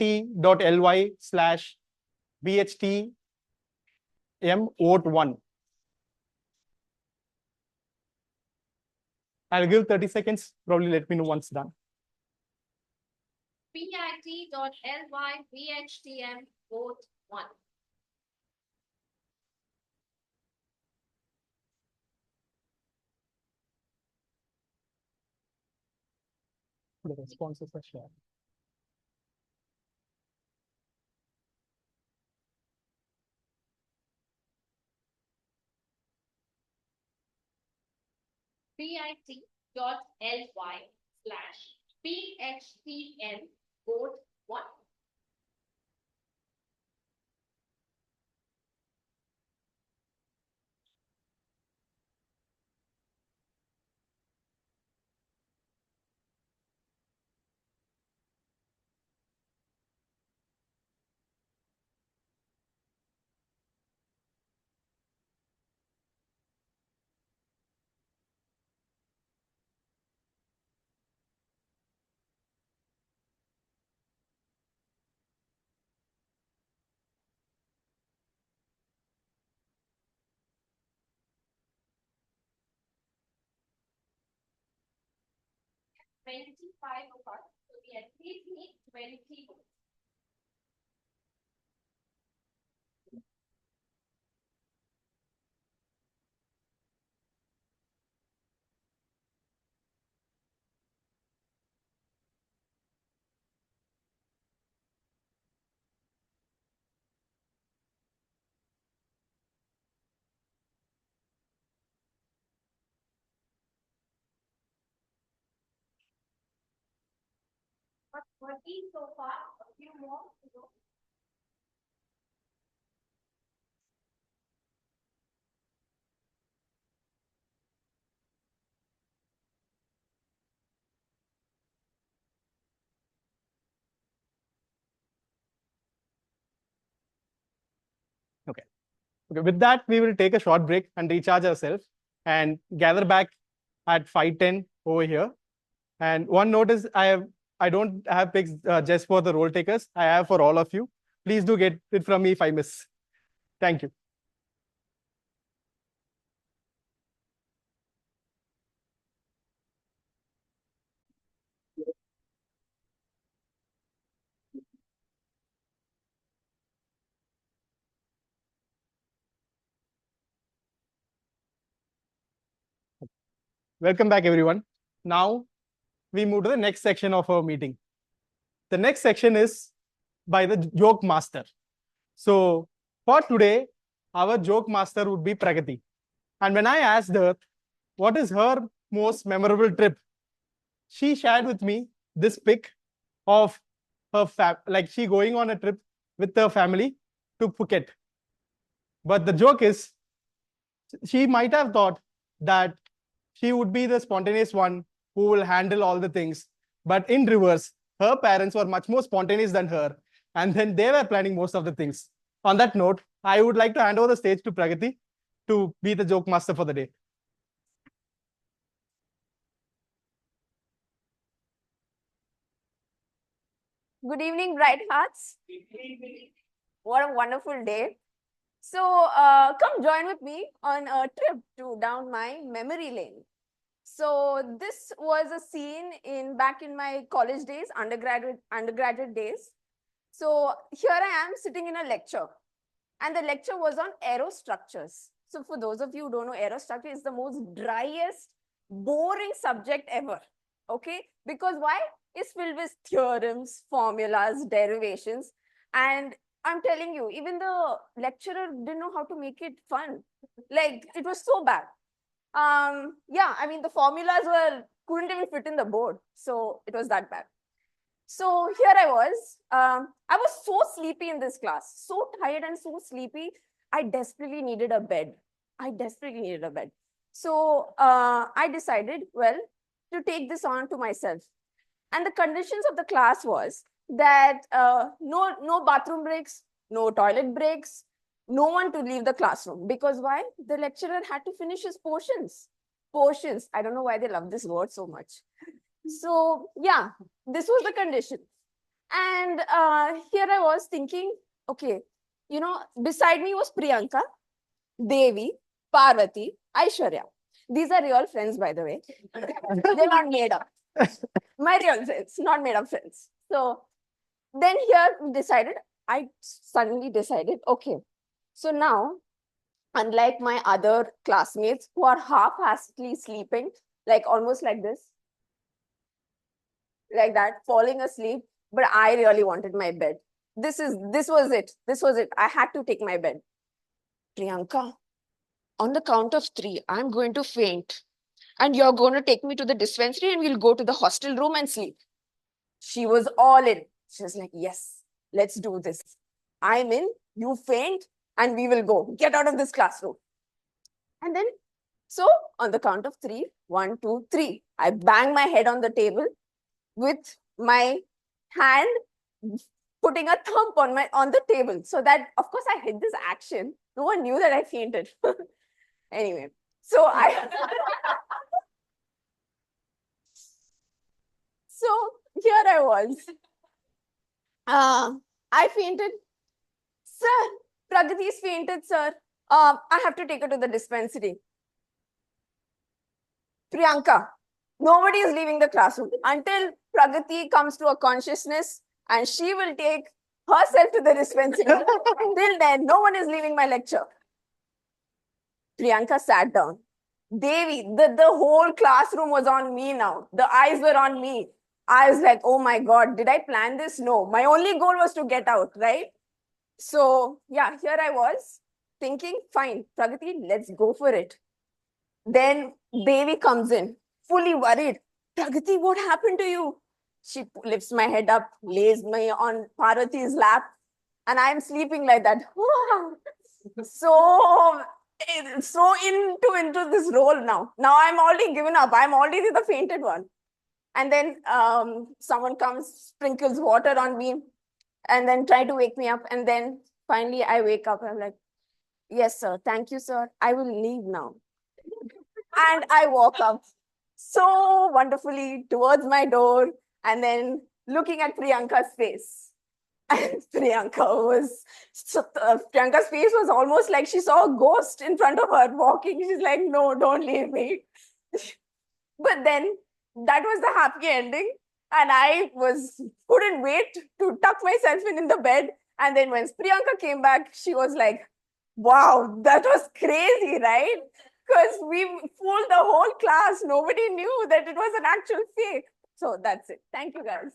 vote 1. I'll give 30 seconds. Probably let me know once done. bit.ly/bhtm vote 1. The responses are shared. bit.ly/bhtm vote 1. Twenty-five of us, so we at least need 20 votes. But 14 so far, a few more to go. Okay, with that, we will take a short break and recharge ourselves and gather back at 5:10 over here. And one note is I don't have picks just for the role takers. I have for all of you. Please do get it from me if I miss. Thank you. Welcome back, everyone. Now we move to the next section of our meeting. The next section is by the joke master. So for today, our joke master would be Pragati. And when I asked her what is her most memorable trip, she shared with me this pic of her like she going on a trip with her family to Phuket. But the joke is, she might have thought that she would be the spontaneous one who will handle all the things. But in reverse, her parents were much more spontaneous than her. And then they were planning most of the things. On that note, I would like to hand over the stage to Pragati to be the joke master for the day. Good evening, bright hearts. What a wonderful day. So come join with me on a trip down my memory lane. So this was a scene back in my college days, undergraduate days. So here I am sitting in a lecture, and the lecture was on aerostructures. So for those of you who don't know, aerostructure is the most driest, boring subject ever. Okay, because why? It's filled with theorems, formulas, derivations, and I'm telling you, even the lecturer didn't know how to make it fun. Like, it was so bad. Yeah, I mean, the formulas couldn't even fit in the board. So it was that bad. So here I was so sleepy in this class, so tired and so sleepy. I desperately needed a bed. So I decided, well, to take this on to myself. And the conditions of the class was that no bathroom breaks, no toilet breaks, no one to leave the classroom. Because why? The lecturer had to finish his portions. Portions. I don't know why they love this word so much. So yeah, this was the condition. And here I was thinking, okay, you know, beside me was Priyanka, Devi, Parvati, Aishwarya. These are real friends, by the way. They're not made up. My real friends, not made up friends. So then here I suddenly decided, okay, so now, unlike my other classmates who are half-heartedly sleeping, like almost like this, like that, falling asleep, but I really wanted my bed. This was it. I had to take my bed. Priyanka, on the count of 3, I'm going to faint. And you're going to take me to the dispensary and we'll go to the hostel room and sleep. She was all in. She was like, yes, let's do this. I'm in, you faint, and we will go. Get out of this classroom. And then, so on the count of 3, 1, 2, 3, I bang my head on the table with my hand putting a thump on the table. So that, of course, I hid this action. No one knew that I fainted. Anyway, so so here I was. I fainted. Sir, Pragati's fainted, sir. I have to take her to the dispensary. Priyanka, nobody is leaving the classroom until Pragati comes to a consciousness and she will take herself to the dispensary. Till then, no one is leaving my lecture. Priyanka sat down. Devi, the whole classroom was on me now. The eyes were on me. I was like, oh my God, did I plan this? No, my only goal was to get out, right? So yeah, here I was thinking, fine, Pragati, let's go for it. Then Devi comes in, fully worried. Pragati, what happened to you? She lifts my head up, lays me on Parvati's lap, and I'm sleeping like that. So into this role now. Now I'm already given up. I'm already the fainted one. And then someone comes, sprinkles water on me, and then try to wake me up. And then finally I wake up. I'm like, Yes, sir. Thank you, sir. I will leave now. And I walk up so wonderfully towards my door and then looking at Priyanka's face. And Priyanka's face was almost like she saw a ghost in front of her walking. She's like, no, don't leave me. But then that was the happy ending. And I couldn't wait to tuck myself in the bed. And then when Priyanka came back, she was like, wow, that was crazy, right? Because we fooled the whole class. Nobody knew that it was an actual fake. So that's it. Thank you, guys.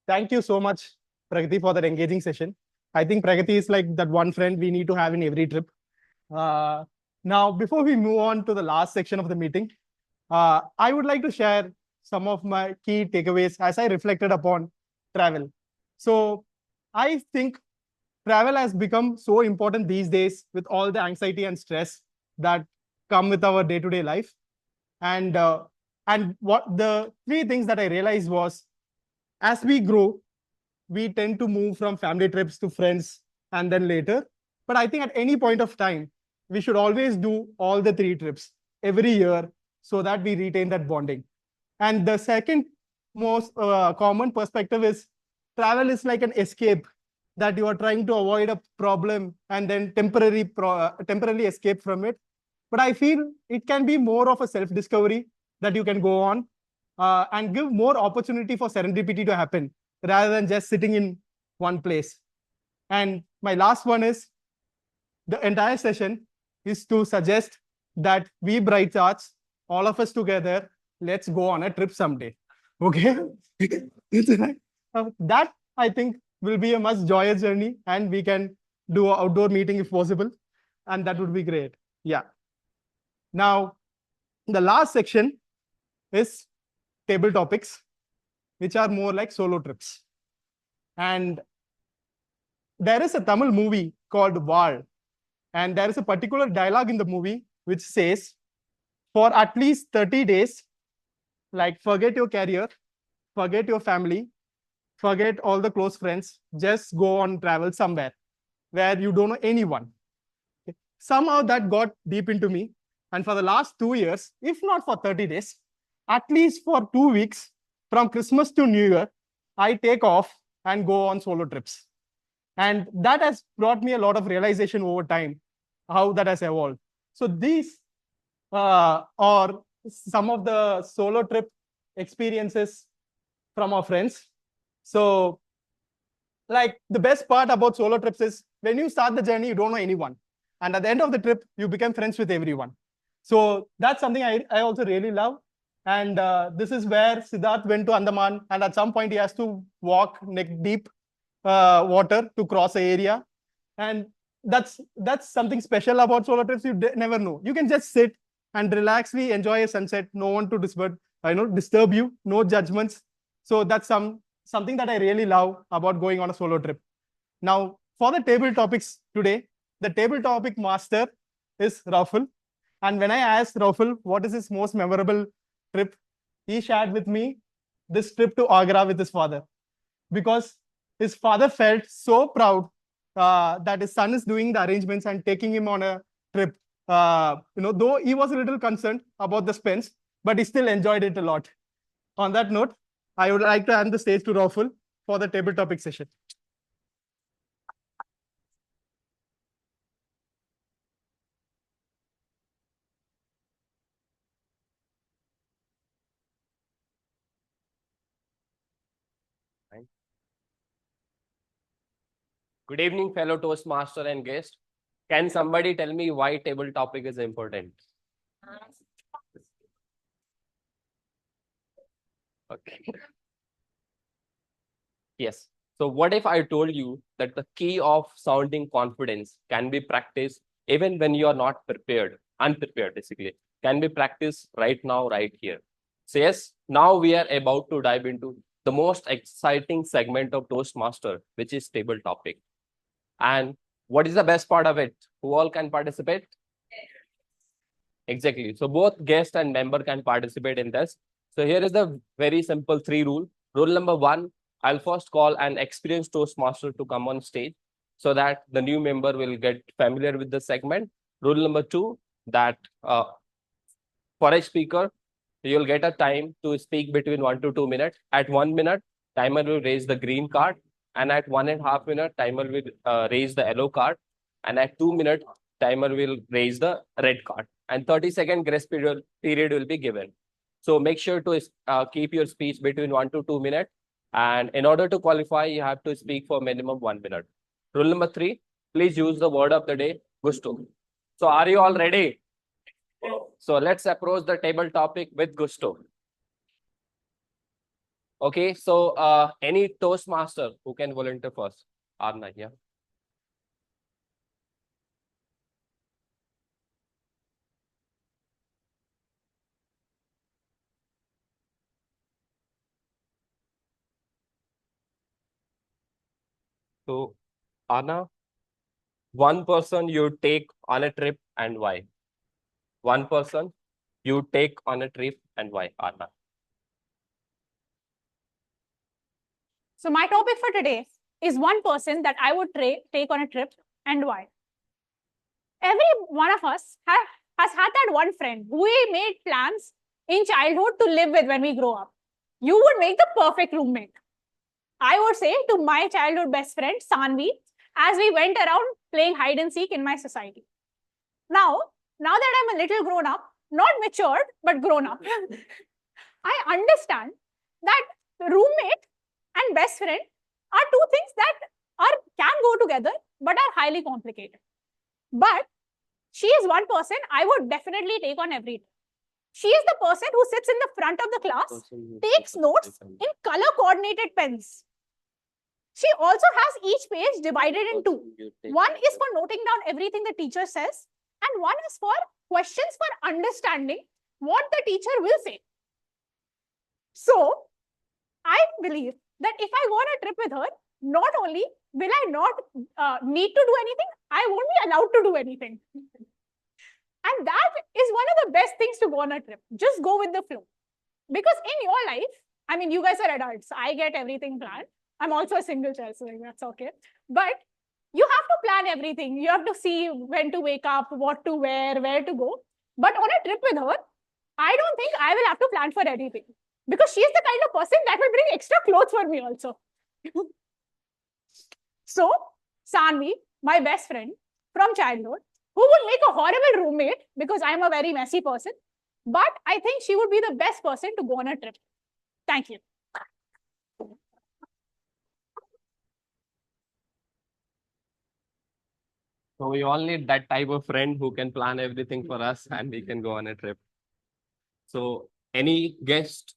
Thank you so much, Pragati, for that engaging session. I think Pragati is like that one friend we need to have in every trip. Now, before we move on to the last section of the meeting, I would like to share some of my key takeaways as I reflected upon travel. So I think travel has become so important these days with all the anxiety and stress that come with our day-to-day life. And what the three things that I realized was, as we grow, we tend to move from family trips to friends and then later. But I think at any point of time, we should always do all the three trips every year so that we retain that bonding. And the second most common perspective is travel is like an escape, that you are trying to avoid a problem and then temporarily escape from it. But I feel it can be more of a self-discovery that you can go on and give more opportunity for serendipity to happen rather than just sitting in one place. And my last one is, the entire session is to suggest that we Bright Arts, all of us together, let's go on a trip someday. Okay? That, I think, will be a much joyous journey, and we can do an outdoor meeting if possible. And that would be great. Yeah. Now, the last section is table topics, which are more like solo trips. And there is a Tamil movie called Vaal, and there is a particular dialogue in the movie which says, for at least 30 days, like forget your career, forget your family, forget all the close friends, just go on travel somewhere where you don't know anyone. Okay. Somehow that got deep into me. And for the last 2 years, if not for 30 days, at least for 2 weeks, from Christmas to New Year, I take off and go on solo trips. And that has brought me a lot of realization over time, how that has evolved. So these are some of the solo trip experiences from our friends. So like the best part about solo trips is when you start the journey, you don't know anyone. And at the end of the trip, you become friends with everyone. So that's something I also really love. And this is where Siddharth went to Andaman. And at some point, he has to walk neck deep water to cross an area. And that's something special about solo trips. You never know. You can just sit and relaxedly enjoy a sunset. No one to disturb you. No judgments. So that's something that I really love about going on a solo trip. Now, for the table topics today, the table topic master is Rauful. And when I asked Rauful what is his most memorable trip, he shared with me this trip to Agra with his father, because his father felt so proud that his son is doing the arrangements and taking him on a trip. Though he was a little concerned about the spends, but he still enjoyed it a lot. On that note, I would like to hand the stage to Rauful for the table topic session. Good evening, fellow Toastmaster and guest. Can somebody tell me why table topic is important? Okay. Yes. So what if I told you that the key of sounding confidence can be practiced even when you are not prepared, unprepared basically, can be practiced right now, right here. So yes, now we are about to dive into the most exciting segment of Toastmaster, which is table topic. And what is the best part of it? Who all can participate? Exactly. So both guest and member can participate in this. So here is the very simple 3 rule. Rule number 1, I'll first call an experienced Toastmaster to come on stage so that the new member will get familiar with the segment. Rule number 2, that for a speaker, you'll get a time to speak between 1 to 2 minutes. At 1 minute, timer will raise the green card, and at 1.5 minutes, timer will raise the yellow card, and at 2 minutes, timer will raise the red card, and 30-second grace period will be given. So make sure to keep your speech between 1 to 2 minutes, and in order to qualify, you have to speak for minimum 1 minute. Rule number 3, please use the word of the day, gusto. So are you all ready? So let's approach the table topic with gusto. Okay, so any Toastmaster who can volunteer first? Arna here. So Anna, one person you take on a trip and why? One person you take on a trip and why, Anna? So my topic for today is one person that I would take on a trip and why. Every one of us has had that one friend who we made plans in childhood to live with when we grow up. You would make the perfect roommate. I would say to my childhood best friend, Sanvi, as we went around playing hide and seek in my society. Now that I'm a little grown up, not matured, but grown up, I understand that roommate and best friend are two things that can go together, but are highly complicated. But she is one person I would definitely take on every day. She is the person who sits in the front of the class, takes notes in color-coordinated pens. She also has each page divided in 2. One is for noting down everything the teacher says, and one is for questions for understanding what the teacher will say. So, I believe that if I go on a trip with her, not only will I not need to do anything, I won't be allowed to do anything. And that is one of the best things to go on a trip. Just go with the flow. Because in your life, I mean, you guys are adults. I get everything planned. I'm also a single child, so that's okay. But you have to plan everything. You have to see when to wake up, what to wear, where to go. But on a trip with her, I don't think I will have to plan for anything. Because she's the kind of person that will bring extra clothes for me also. So, Sanvi, my best friend from childhood, who would make a horrible roommate because I'm a very messy person. But I think she would be the best person to go on a trip. Thank you. So we all need that type of friend who can plan everything for us and we can go on a trip. So any guest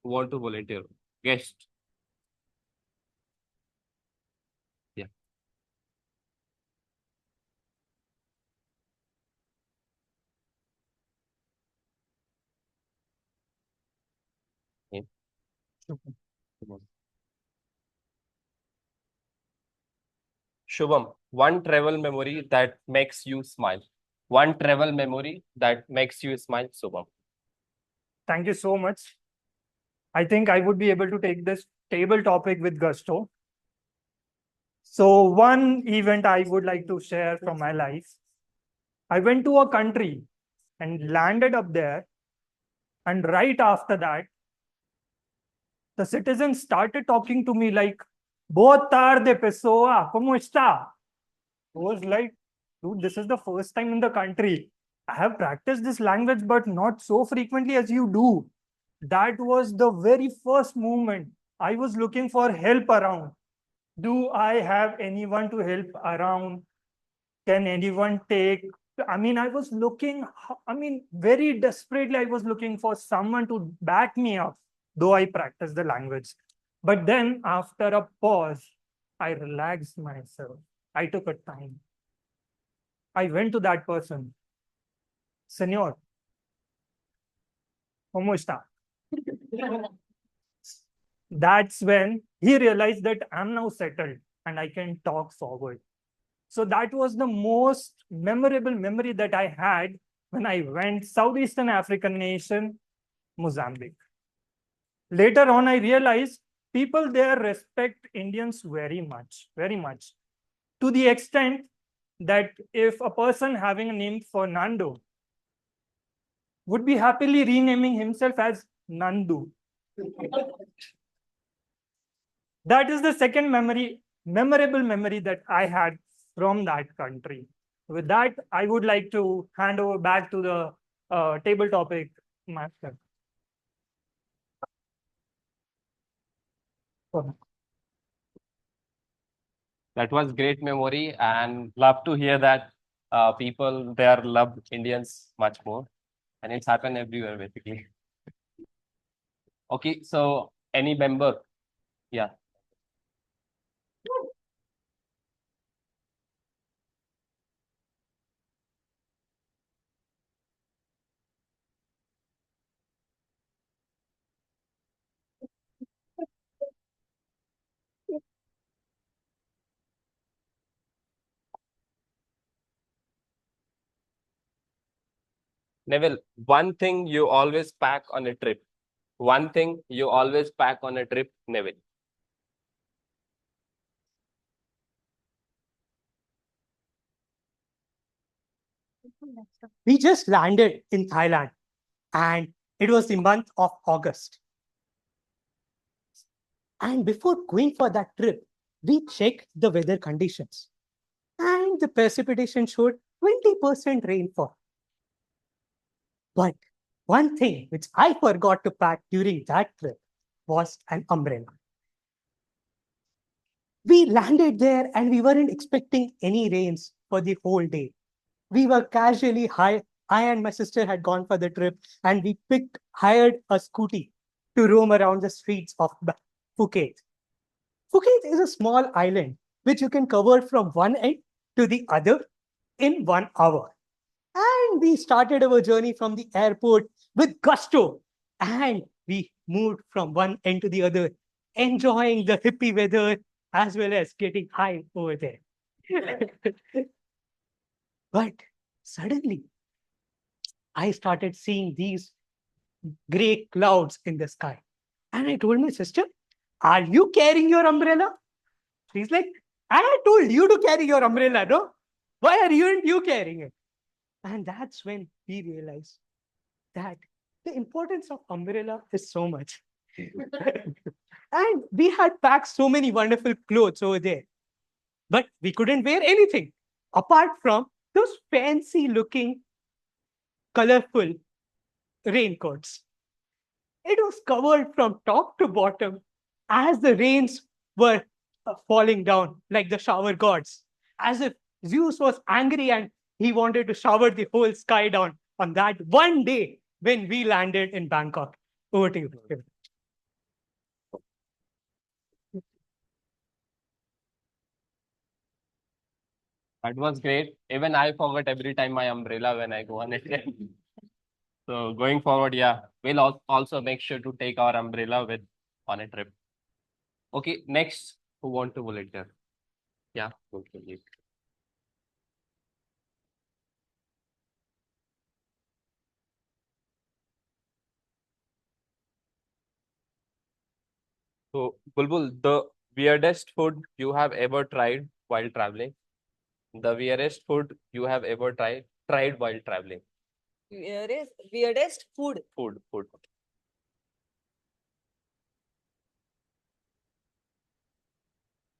who want to volunteer? Guest? Yeah. Okay. Shubham, one travel memory that makes you smile. One travel memory that makes you smile, Shubham. Thank you so much. I think I would be able to take this table topic with gusto. So one event I would like to share from my life. I went to a country and landed up there. And right after that, the citizens started talking to me like, "Boa tarde, pessoa, como está?" I was like, dude, this is the first time in the country. I have practiced this language, but not so frequently as you do. That was the very first moment. I was looking for help around. Do I have anyone to help around? Can anyone take? I mean, I was looking, very desperately, I was looking for someone to back me up, though I practiced the language. But then after a pause, I relaxed myself. I took a time. I went to that person. Señor, ¿cómo está? That's when he realized that I'm now settled and I can talk forward. So that was the most memorable memory that I had when I went Southeastern African nation, Mozambique. Later on, I realized people there respect Indians very much, to the extent that if a person having a name Fernando would be happily renaming himself as Nandu. That is the second memorable memory that I had from that country. With that, I would like to hand over back to the table topic master. That was great memory, and love to hear that people there love Indians much more, and it's happened everywhere basically. Okay, so any member? Yeah. Neville, one thing you always pack on a trip. One thing you always pack on a trip, Neville. We just landed in Thailand and it was the month of August. And before going for that trip, we checked the weather conditions and the precipitation showed 20% rainfall. But one thing which I forgot to pack during that trip was an umbrella. We landed there and we weren't expecting any rains for the whole day. We were casually I and my sister had gone for the trip and we hired a scooty to roam around the streets of Phuket. Phuket is a small island which you can cover from one end to the other in 1 hour. And we started our journey from the airport with gusto. And we moved from one end to the other, enjoying the hippie weather as well as getting high over there. But suddenly, I started seeing these gray clouds in the sky. And I told my sister, are you carrying your umbrella? She's like, I told you to carry your umbrella, no? Why aren't you carrying it? And that's when we realized that the importance of umbrella is so much. And we had packed so many wonderful clothes over there. But we couldn't wear anything apart from those fancy looking, colorful raincoats. It was covered from top to bottom as the rains were falling down like the shower gods, as if Zeus was angry and he wanted to shower the whole sky down on that one day when we landed in Bangkok. Over to you. That was great. Even I forget every time my umbrella when I go on a trip. So going forward, yeah, we'll also make sure to take our umbrella with on a trip. Okay, next, who want to volunteer? Yeah, okay. So, Bulbul, the weirdest food you have ever tried while traveling? The weirdest food you have ever tried while traveling? Weirdest food. Food.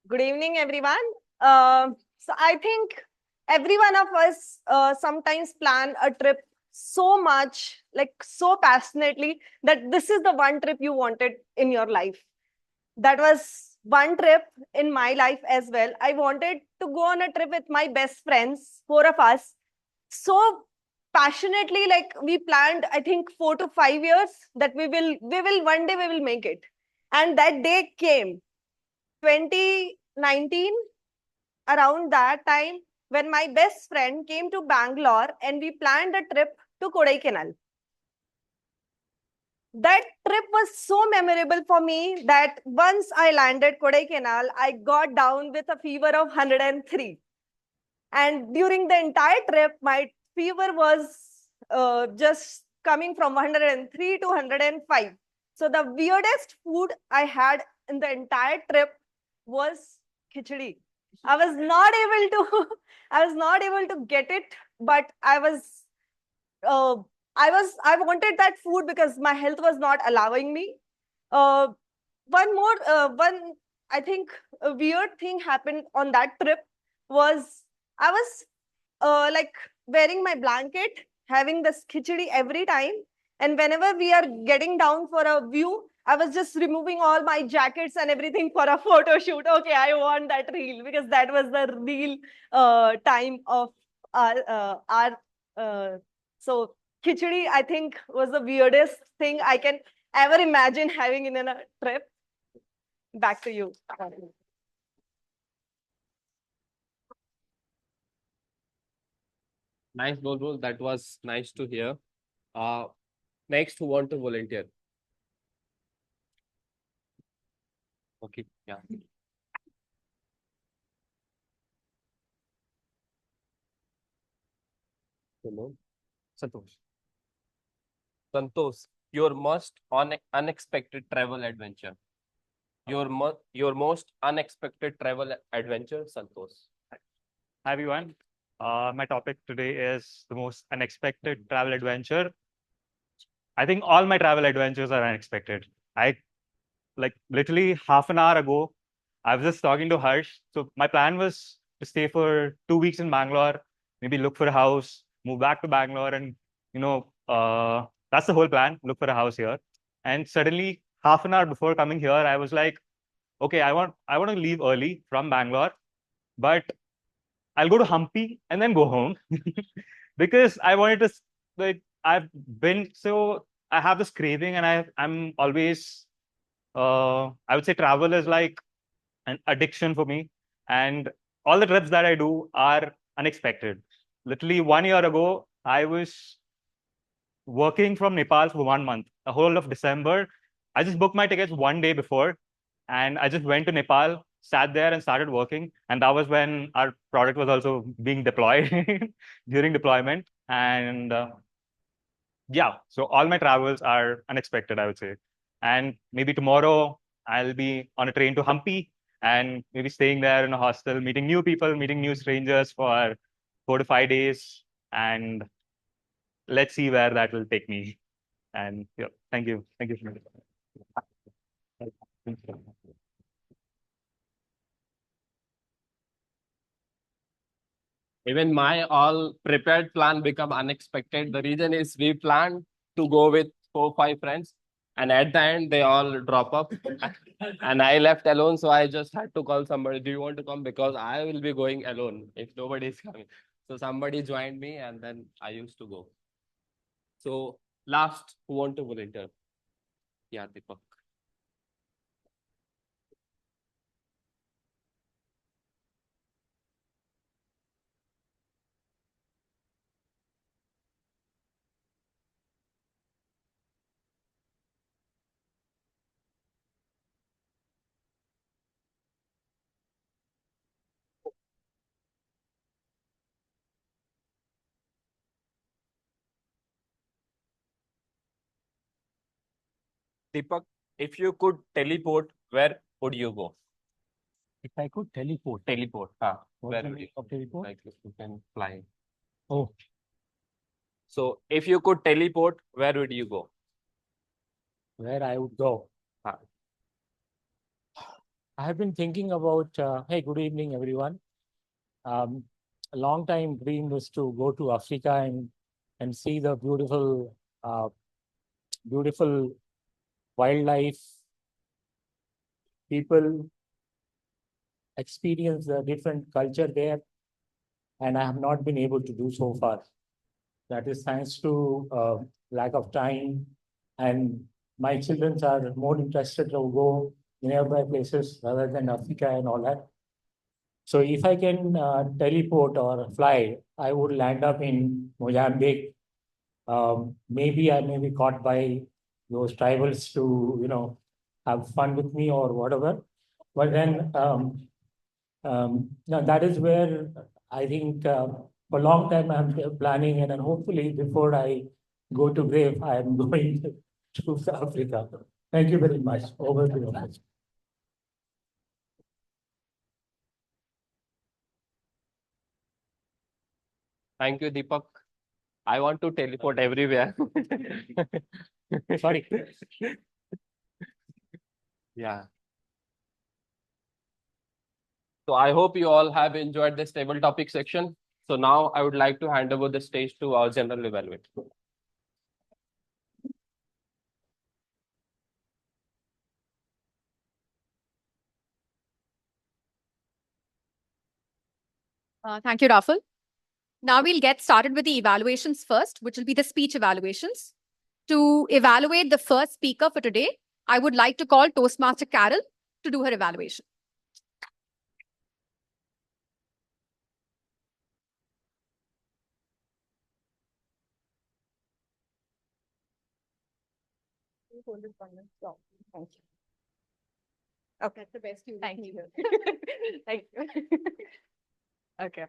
Good evening, everyone. So I think every one of us sometimes plan a trip so much, like so passionately, that this is the one trip you wanted in your life. That was one trip in my life as well. I wanted to go on a trip with my best friends, 4 of us, so passionately, like we planned, I think 4 to 5 years that we will one day we will make it. And that day came 2019, around that time, when my best friend came to Bangalore and we planned a trip to Kodaikanal. That trip was so memorable for me that once I landed Kodaikanal, I got down with a fever of 103. And during the entire trip, my fever was just coming from 103 to 105. So the weirdest food I had in the entire trip was khichdi. I was not able to, I was not able to get it, but I wanted that food because my health was not allowing me. One, I think a weird thing happened on that trip was I was like wearing my blanket, having this khichdi every time. And whenever we are getting down for a view, I was just removing all my jackets and everything for a photo shoot. Okay, I want that reel because that was the real time of our so khichdi, I think, was the weirdest thing I can ever imagine having in a trip. Back to you. Nice, Bulbul. That was nice to hear. Next, who want to volunteer? Okay, yeah. Hello, Santosh. Santosh, your most unexpected travel adventure. Your most unexpected travel adventure, Santosh. Hi everyone. My topic today is the most unexpected travel adventure. I think all my travel adventures are unexpected. Like literally half an hour ago, I was just talking to Harsh. So my plan was to stay for 2 weeks in Bangalore, maybe look for a house, move back to Bangalore, and that's the whole plan. Look for a house here. And suddenly, half an hour before coming here, I was like, okay, I want to leave early from Bangalore, but I'll go to Hampi and then go home because I wanted to I have this craving, and I'm always I would say travel is like an addiction for me, and all the trips that I do are unexpected. Literally 1 year ago, I was working from Nepal for 1 month, the whole of December. I just booked my tickets one day before, and I just went to Nepal, sat there and started working. And that was when our product was also being deployed during deployment. And yeah, so all my travels are unexpected, I would say. And maybe tomorrow I'll be on a train to Hampi and maybe staying there in a hostel, meeting new people, meeting new strangers for 4 to 5 days. And let's see where that will take me. And yeah, thank you. Thank you so much. Even my all prepared plan become unexpected. The reason is we planned to go with 4-5 friends, and at the end they all drop up, and I left alone. So I just had to call somebody. Do you want to come? Because I will be going alone if nobody is coming. So somebody joined me, and then I used to go. So last, who want to volunteer? Yeah, Deepak. Deepak, if you could teleport, where would you go? If I could teleport. Teleport. Where would you teleport? Like if you can fly. Oh. So if you could teleport, where would you go? Where I would go. I have been thinking about, hey, good evening, everyone. A long time dream was to go to Africa and see the beautiful, beautiful wildlife, people, experience the different culture there, and I have not been able to do so far. That is thanks to lack of time, and my children are more interested to go nearby places rather than Africa and all that. So if I can teleport or fly, I would land up in Mozambique. Maybe I may be caught by those tribals to, have fun with me or whatever. But then that is where I think for a long time I'm planning, and then hopefully before I go to grave, I am going to South Africa. Thank you very much. Over to you. Thank you, Deepak. I want to teleport everywhere. Sorry. Yeah. So I hope you all have enjoyed this table topic section. So now I would like to hand over the stage to our general evaluator. Thank you, Rahul. Now we'll get started with the evaluations first, which will be the speech evaluations. To evaluate the first speaker for today, I would like to call Toastmaster Carol to do her evaluation. Thank you. Okay, that's the best you. Thank you. Thank you. Okay.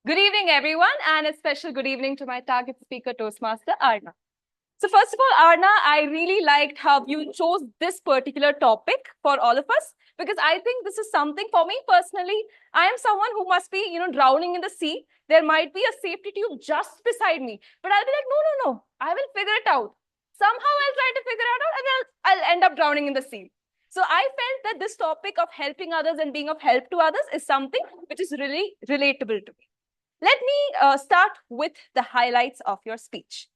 Good evening, everyone, and a special good evening to my target speaker, Toastmaster Arna. So first of all, Arna, I really liked how you chose this particular topic for all of us, because I think this is something for me personally. I am someone who must be, drowning in the sea. There might be a safety tube just beside me, but I'll be like, no, I will figure it out. Somehow I'll try to figure it out, and I'll end up drowning in the sea. So I felt that this topic of helping others and being of help to others is something which is really relatable to me. Let me start with the highlights of your speech.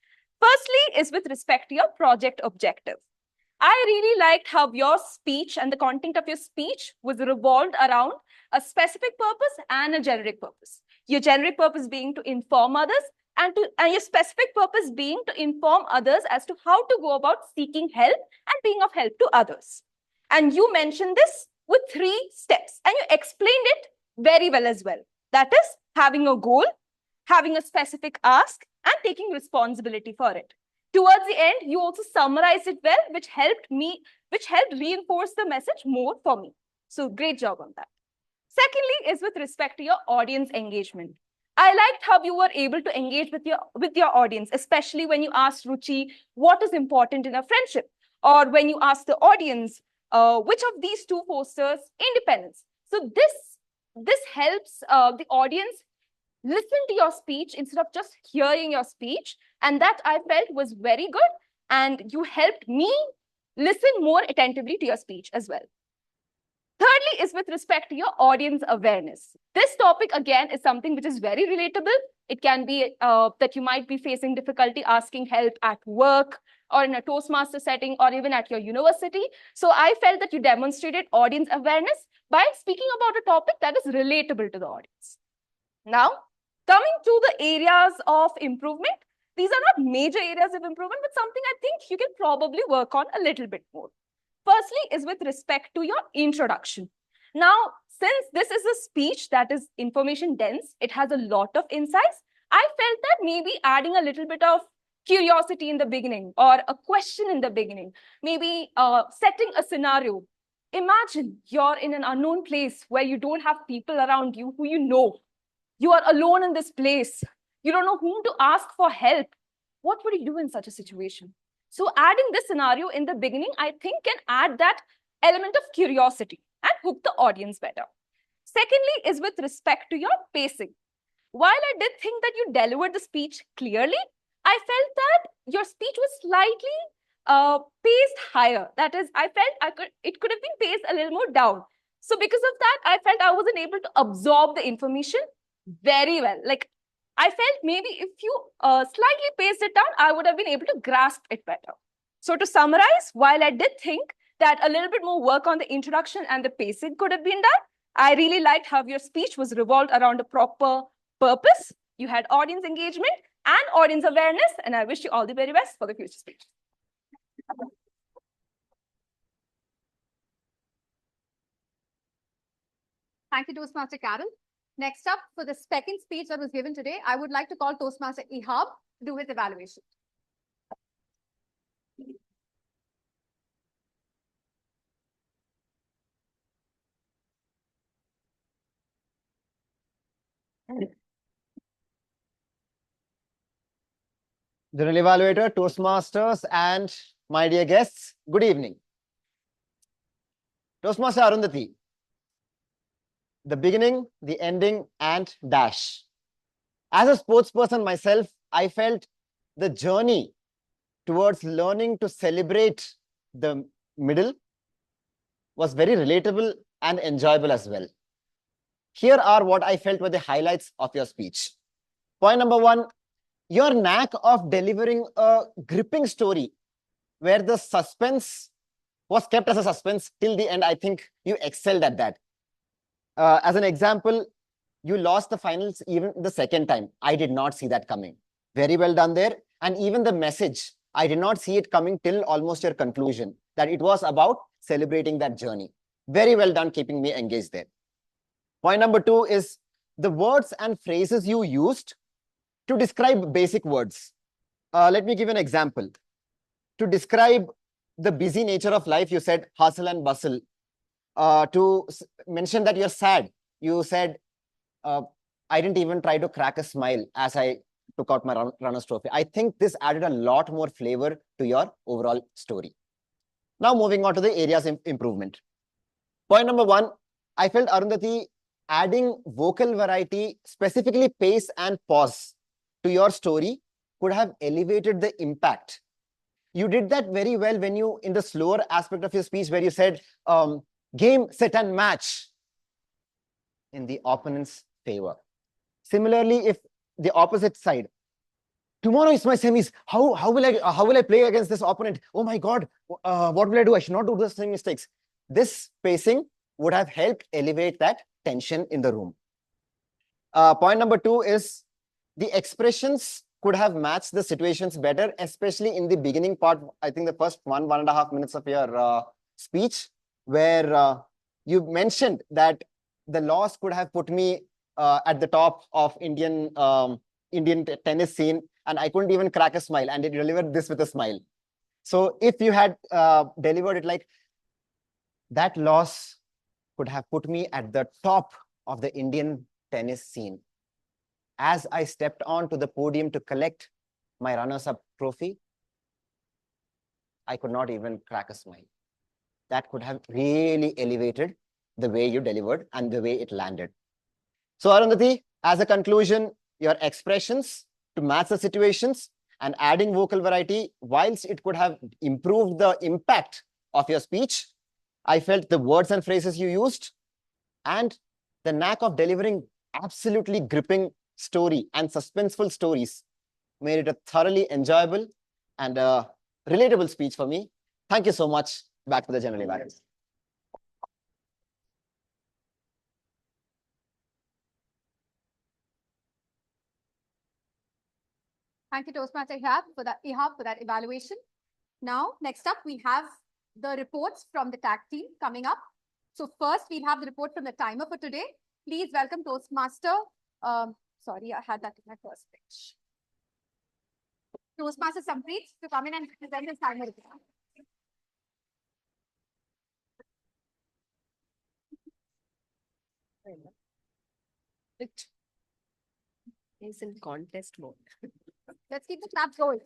Firstly is with respect to your project objective. I really liked how your speech and the content of your speech was revolved around a specific purpose and a generic purpose. Your generic purpose being to inform others, and your specific purpose being to inform others as to how to go about seeking help and being of help to others. And you mentioned this with 3 steps, and you explained it very well as well. That is having a goal, having a specific ask, and taking responsibility for it. Towards the end, you also summarized it well, which helped reinforce the message more for me. So great job on that. Secondly is with respect to your audience engagement. I liked how you were able to engage with your audience, especially when you asked Ruchi what is important in a friendship, or when you asked the audience which of these 2 fosters independence. So this helps the audience listen to your speech instead of just hearing your speech, and that I felt was very good, and you helped me listen more attentively to your speech as well. Thirdly is with respect to your audience awareness. This topic again is something which is very relatable. It can be that you might be facing difficulty asking help at work or in a Toastmaster setting or even at your university. So I felt that you demonstrated audience awareness by speaking about a topic that is relatable to the audience. Now, coming to the areas of improvement, these are not major areas of improvement, but something I think you can probably work on a little bit more. Firstly is with respect to your introduction. Now, since this is a speech that is information dense, it has a lot of insights, I felt that maybe adding a little bit of curiosity in the beginning or a question in the beginning, maybe setting a scenario. Imagine you're in an unknown place where you don't have people around you who you know. You are alone in this place. You don't know whom to ask for help. What would you do in such a situation? So adding this scenario in the beginning, I think can add that element of curiosity and hook the audience better. Secondly is with respect to your pacing. While I did think that you delivered the speech clearly, I felt that your speech was slightly paced higher. That is, I felt it could have been paced a little more down. So because of that, I felt I wasn't able to absorb the information very well. Like, I felt maybe if you slightly paced it down, I would have been able to grasp it better. So to summarize, while I did think that a little bit more work on the introduction and the pacing could have been done, I really liked how your speech was revolved around a proper purpose. You had audience engagement and audience awareness, and I wish you all the very best for the future speech. Thank you, Toastmaster Carol. Next up, for the second speech that was given today, I would like to call Toastmaster Ihab to do his evaluation. General Evaluator, Toastmasters, and my dear guests, good evening. Toastmaster Arundhati, the beginning, the ending, and dash. As a sports person myself, I felt the journey towards learning to celebrate the middle was very relatable and enjoyable as well. Here are what I felt were the highlights of your speech. Point number one, your knack of delivering a gripping story where the suspense was kept as a suspense till the end. I think you excelled at that. As an example, you lost the finals even the second time. I did not see that coming. Very well done there. And even the message, I did not see it coming till almost your conclusion, that it was about celebrating that journey. Very well done, keeping me engaged there. Point number two is the words and phrases you used to describe basic words. Let me give an example. To describe the busy nature of life, you said hustle and bustle. To mention that you're sad, you said, I didn't even try to crack a smile as I took out my runner's trophy. I think this added a lot more flavor to your overall story. Now moving on to the areas of improvement. Point number one, I felt Arundhati adding vocal variety, specifically pace and pause to your story could have elevated the impact. You did that very well when you, in the slower aspect of your speech, where you said, game, set and match in the opponent's favor. Similarly, if the opposite side, tomorrow is my semis, how will I play against this opponent? Oh my God, what will I do? I should not do the same mistakes. This pacing would have helped elevate that tension in the room. Point number two is the expressions could have matched the situations better, especially in the beginning part. I think the first 1.5 minutes of your speech, where you mentioned that the loss could have put me at the top of Indian tennis scene, and I couldn't even crack a smile, and it delivered this with a smile. So if you had delivered it like, that loss could have put me at the top of the Indian tennis scene. As I stepped onto the podium to collect my runners-up trophy, I could not even crack a smile. That could have really elevated the way you delivered and the way it landed. So Arundhati, as a conclusion, your expressions to match the situations and adding vocal variety, whilst it could have improved the impact of your speech, I felt the words and phrases you used and the knack of delivering absolutely gripping story and suspenseful stories made it a thoroughly enjoyable and relatable speech for me. Thank you so much. Back to the general evaluators. Thank you, Toastmaster Ihab, for that evaluation. Now, next up, we have the reports from the tag team coming up. So first, we'll have the report from the timer for today. Please welcome Toastmaster. Sorry, I had that in my first pitch. Toastmaster Sampreet to come in and present his timer report. It is in contest mode. Let's keep the claps going.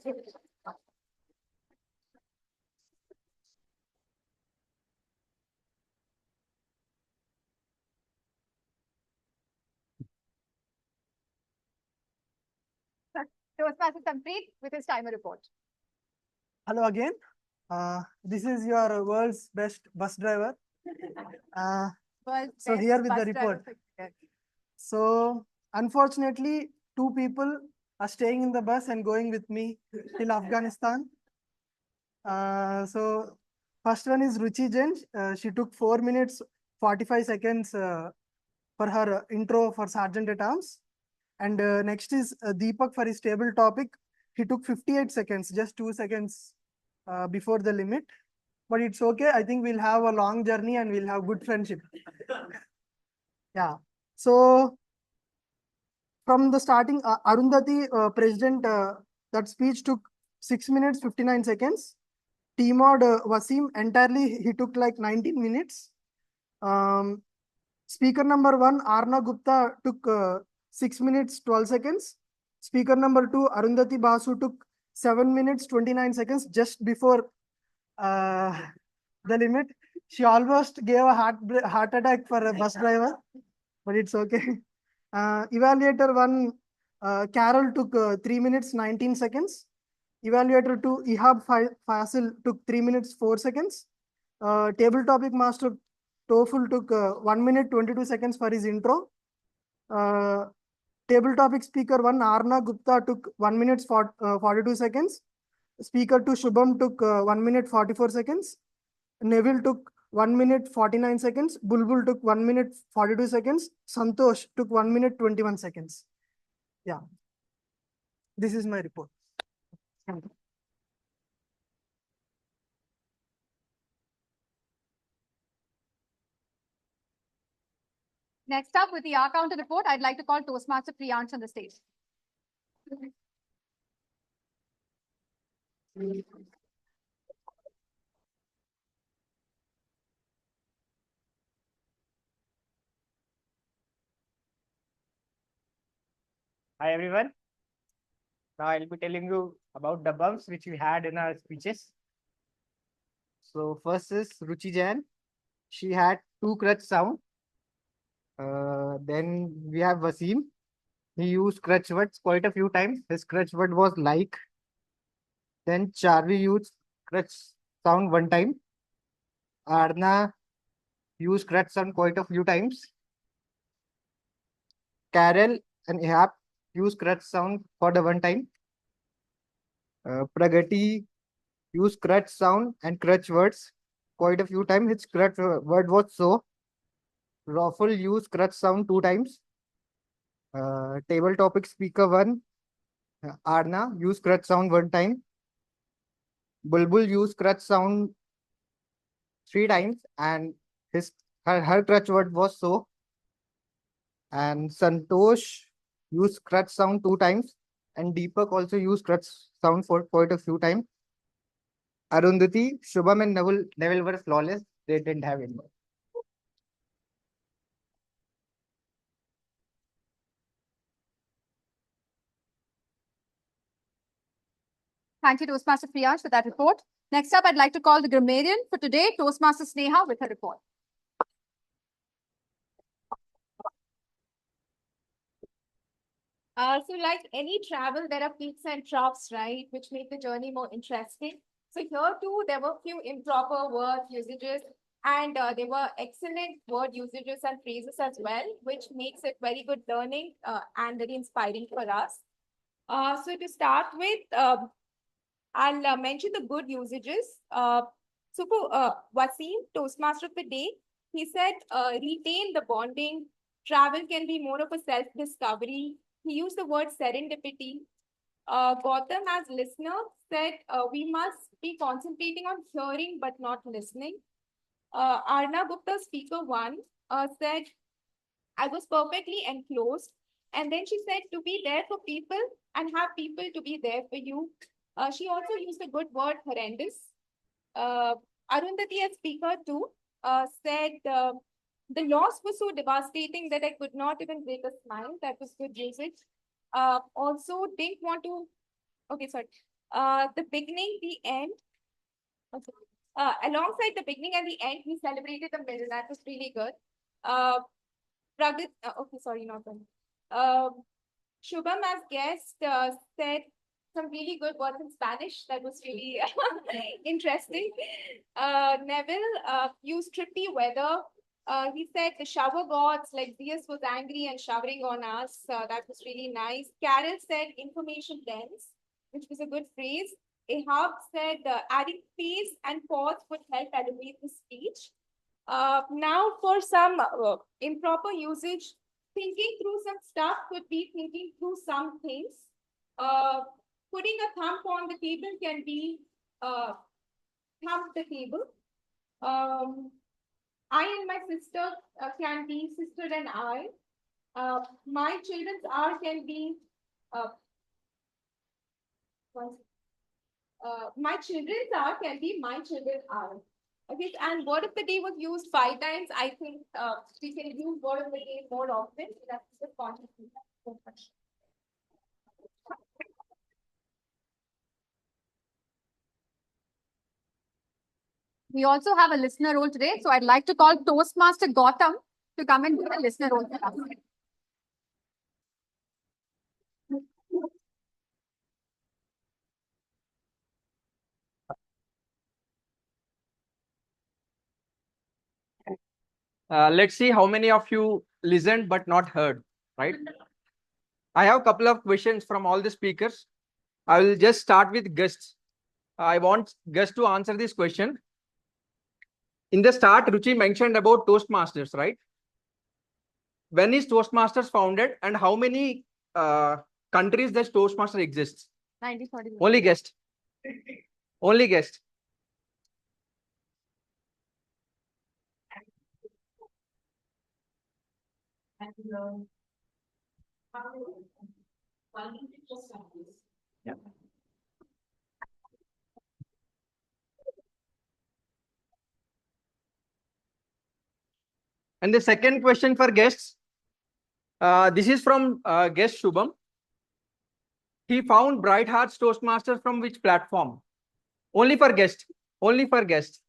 Toastmaster Sampreet with his timer report. Hello again. This is your world's best bus driver. So here with the report. So unfortunately, 2 people are staying in the bus and going with me till Afghanistan. So first one is Ruchi Jain. She took 4 minutes 45 seconds for her intro for Sergeant at Arms. And next is Deepak for his table topic. He took 58 seconds, just 2 seconds before the limit. But it's okay. I think we'll have a long journey and we'll have good friendship. Yeah. So from the starting, Arundhati, President, that speech took 6 minutes, 59 seconds. T-Mod Wasim, entirely, he took like 19 minutes. Speaker number 1, Arna Gupta, took 6 minutes 12 seconds. Speaker number 2, Arundhati Basu, took 7 minutes 29 seconds, just before the limit. She almost gave a heart attack for a bus driver, but it's okay. Evaluator 1, Carol, took 3 minutes 19 seconds. Evaluator 2, Ihab Fasil, took 3 minutes 4 seconds. Table topic master Toful took 1 minute 22 seconds for his intro. Table topic speaker 1, Arna Gupta, took 1 minute 42 seconds. Speaker 2, Shubham, took 1 minute 44 seconds. Neville took 1 minute 49 seconds. Bulbul took 1 minute 42 seconds. Santosh took 1 minute 21 seconds. Yeah. This is my report. Thank you. Next up with the R counter report, I'd like to call Toastmaster Priyansh on the stage. Hi everyone. Now I'll be telling you about the bumps which we had in our speeches. So first is Ruchi Jain. She had 2 crutch sound. Then we have Wasim. He used crutch words quite a few times. His crutch word was like. Then Charvi used crutch sound 1 time. Arna used crutch sound quite a few times. Carol and Ihab used crutch sound for the 1 time. Pragati used crutch sound and crutch words quite a few times. His crutch word was so. Raffle used crutch sound 2 times. Table topic speaker 1, Arna used crutch sound 1 time. Bulbul used crutch sound 3 times, and her crutch word was so. And Santosh used crutch sound 2 times, and Deepak also used crutch sound for quite a few times. Arundhati, Shubham and Neville were flawless. They didn't have any. Thank you, Toastmaster Priyansh, for that report. Next up, I'd like to call the grammarian for today, Toastmaster Sneha, with her report. So like any travel, there are peaks and troughs, right, which make the journey more interesting. So here too, there were few improper word usages, and there were excellent word usages and phrases as well, which makes it very good learning and very inspiring for us. So to start with, I'll mention the good usages. So for Wasim, Toastmaster of the day, he said, retain the bonding. Travel can be more of a self-discovery. He used the word serendipity. Gautam, as listener, said we must be concentrating on hearing but not listening. Arna Gupta, speaker 1, said, I was perfectly enclosed. And then she said to be there for people and have people to be there for you. She also used a good word, horrendous. Arundhati, as speaker 2, said, the loss was so devastating that I could not even break a smile. That was good usage. Also, didn't want to. Okay, sorry. The beginning, the end. Okay. Alongside the beginning and the end, we celebrated the middle. That was really good. Pragat, okay, sorry, not one. Shubham, as guest, said some really good words in Spanish. That was really interesting. Neville used trippy weather. He said the shower gods, like Zeus was angry and showering on us. That was really nice. Carol said information dense, which was a good phrase. Ahab said adding pace and pause would help elevate the speech. Now for some improper usage, thinking through some stuff could be thinking through some things. Putting a thumb on the table can be thumb the table. I and my sister can be sister and I. My children's are can be my children's are can be my children are. Okay, and word of the day was used 5 times. I think we can use word of the day more often. That's the content. We also have a listener role today. So I'd like to call Toastmaster Gautam to come and do the listener role for us. Let's see how many of you listened but not heard, right? I have a couple of questions from all the speakers. I will just start with guests. I want guests to answer this question. In the start, Ruchi mentioned about Toastmasters, right? When is Toastmasters founded and how many countries does Toastmaster exists? 1941. Only guest. Only guest. Yeah. And the second question for guests, this is from guest Shubham. He found Bright Hearts Toastmasters from which platform? Only for guests. Only for guests.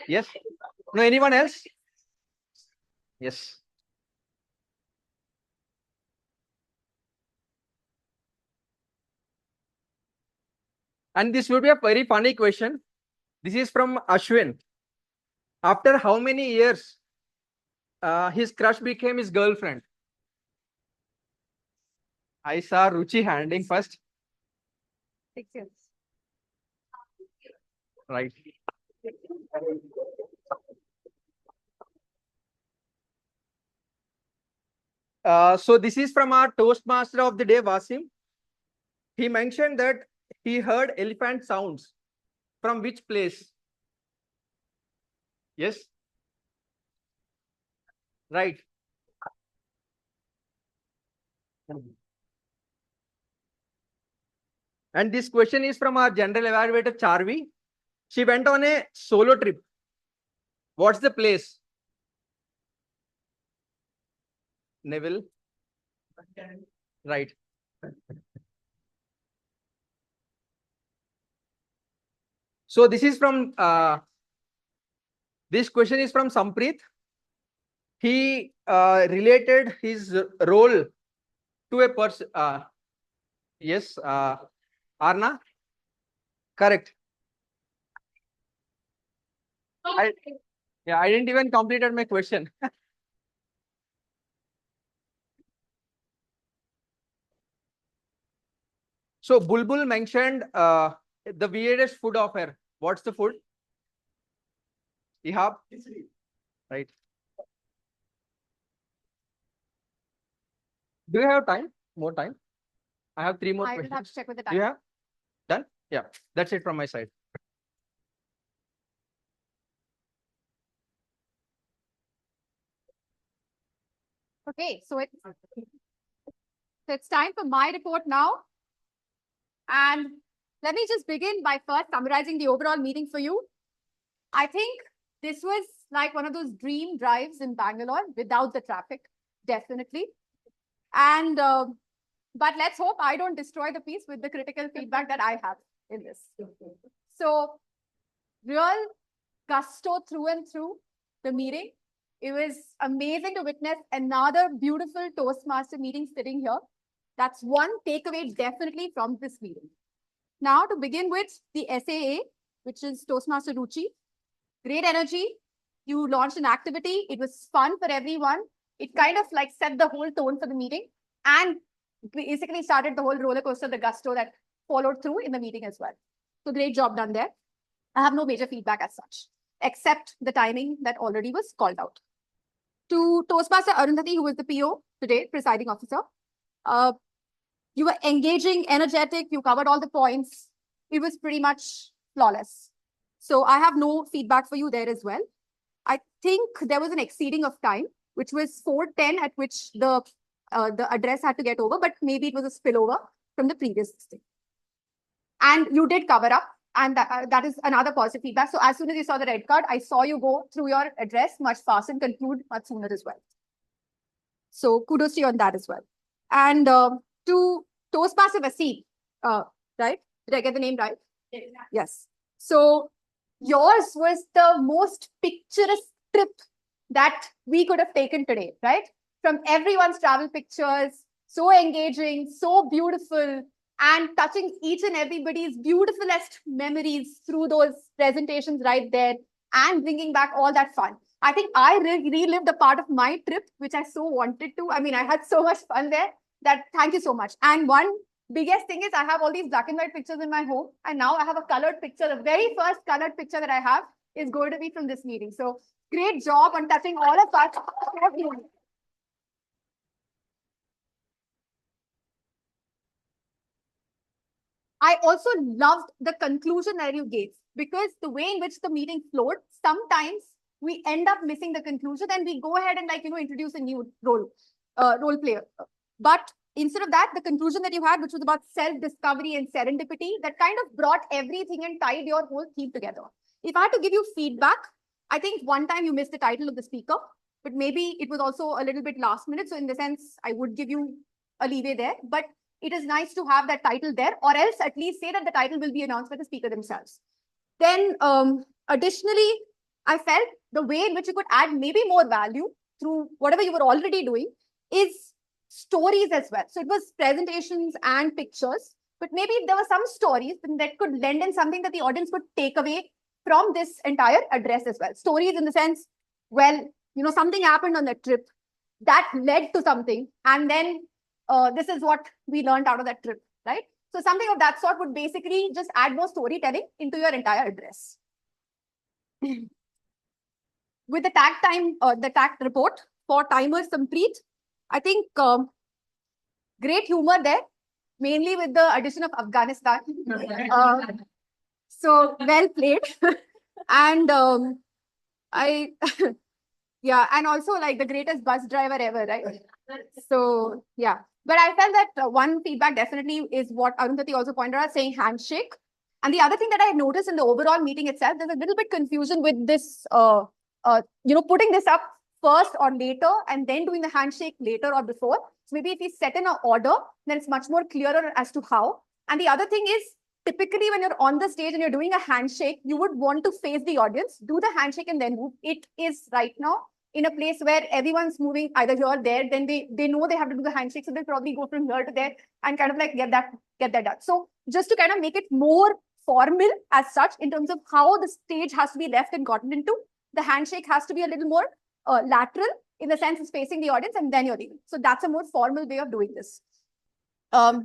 Yes. No, anyone else? Yes. And this would be a very funny question. This is from Ashwin. After how many years his crush became his girlfriend? I saw Ruchi handing first. 6 years. Right. So this is from our Toastmaster of the day, Wasim. He mentioned that he heard elephant sounds. From which place? Yes. Right. And this question is from our general evaluator, Charvi. She went on a solo trip. What's the place? Neville. Right. So this is from, this question is from Sampreet. He related his role to a person. Yes, Arna? Correct. I didn't even completed my question. So Bulbul mentioned the weirdest food offer. What's the food? Ihab? Right. Do you have time? More time? I have 3 more I will questions. have to check with the Do you time. have? Done? Yeah. That's it from my side. Okay, so it's time for my report now. And let me just begin by first summarizing the overall meeting for you. I think this was like one of those dream drives in Bangalore without the traffic, definitely. And but let's hope I don't destroy the piece with the critical feedback that I have in this. So real gusto through and through the meeting. It was amazing to witness another beautiful Toastmaster meeting sitting here. That's one takeaway definitely from this meeting. Now to begin with the SAA, which is Toastmaster Ruchi. Great energy. You launched an activity. It was fun for everyone. It kind of like set the whole tone for the meeting and basically started the whole roller coaster, the gusto that followed through in the meeting as well. So great job done there. I have no major feedback as such, except the timing that already was called out. To Toastmaster Arundhati, who was the PO today, presiding officer. You were engaging, energetic, you covered all the points. It was pretty much flawless. So I have no feedback for you there as well. I think there was an exceeding of time, which was 4:10 at which the address had to get over, but maybe it was a spillover from the previous thing. And you did cover up And that is another positive feedback. So as soon as you saw the red card, I saw you go through your address much faster and conclude much sooner as well. So kudos to you on that as well. And to Toastmaster Vaseem, right? Did I get the name right? Yes. So yours was the most picturesque trip that we could have taken today, right? From everyone's travel pictures, so engaging, so beautiful, and touching each and everybody's beautifulest memories through those presentations right there and bringing back all that fun. I think I relived a part of my trip, which I so wanted to. I mean, I had so much fun there that thank you so much. And one biggest thing is I have all these black and white pictures in my home, and now I have a colored picture. The very first colored picture that I have is going to be from this meeting. So great job on touching all of us. I also loved the conclusion that you gave, because the way in which the meeting flowed, sometimes we end up missing the conclusion and we go ahead and introduce a new role player. But instead of that, the conclusion that you had, which was about self-discovery and serendipity, that kind of brought everything and tied your whole theme together. If I had to give you feedback, I think one time you missed the title of the speaker, but maybe it was also a little bit last minute. So in the sense, I would give you a leeway there. But it is nice to have that title there, or else at least say that the title will be announced by the speaker themselves. Then additionally, I felt the way in which you could add maybe more value through whatever you were already doing is stories as well. So it was presentations and pictures, but maybe there were some stories that could lend in something that the audience could take away from this entire address as well. Stories in the sense, well, something happened on the trip that led to something, and then this is what we learned out of that trip, right? So something of that sort would basically just add more storytelling into your entire address. With the tag report for timers complete, I think great humor there, mainly with the addition of Afghanistan. So well played. And yeah, and also like the greatest bus driver ever, right? So yeah, but I felt that one feedback definitely is what Arundhati also pointed out, saying handshake. And the other thing that I noticed in the overall meeting itself, there's a little bit confusion with this, putting this up first or later and then doing the handshake later or before. So maybe if we set in an order, then it's much more clearer as to how. And the other thing is, typically when you're on the stage and you're doing a handshake, you would want to face the audience, do the handshake and then move. It is right now in a place where everyone's moving either here or there, then they know they have to do the handshake. So they'll probably go from here to there and kind of like get that done. So just to kind of make it more formal as such in terms of how the stage has to be left and gotten into, the handshake has to be a little more lateral in the sense it's facing the audience and then you're leaving. So that's a more formal way of doing this. Now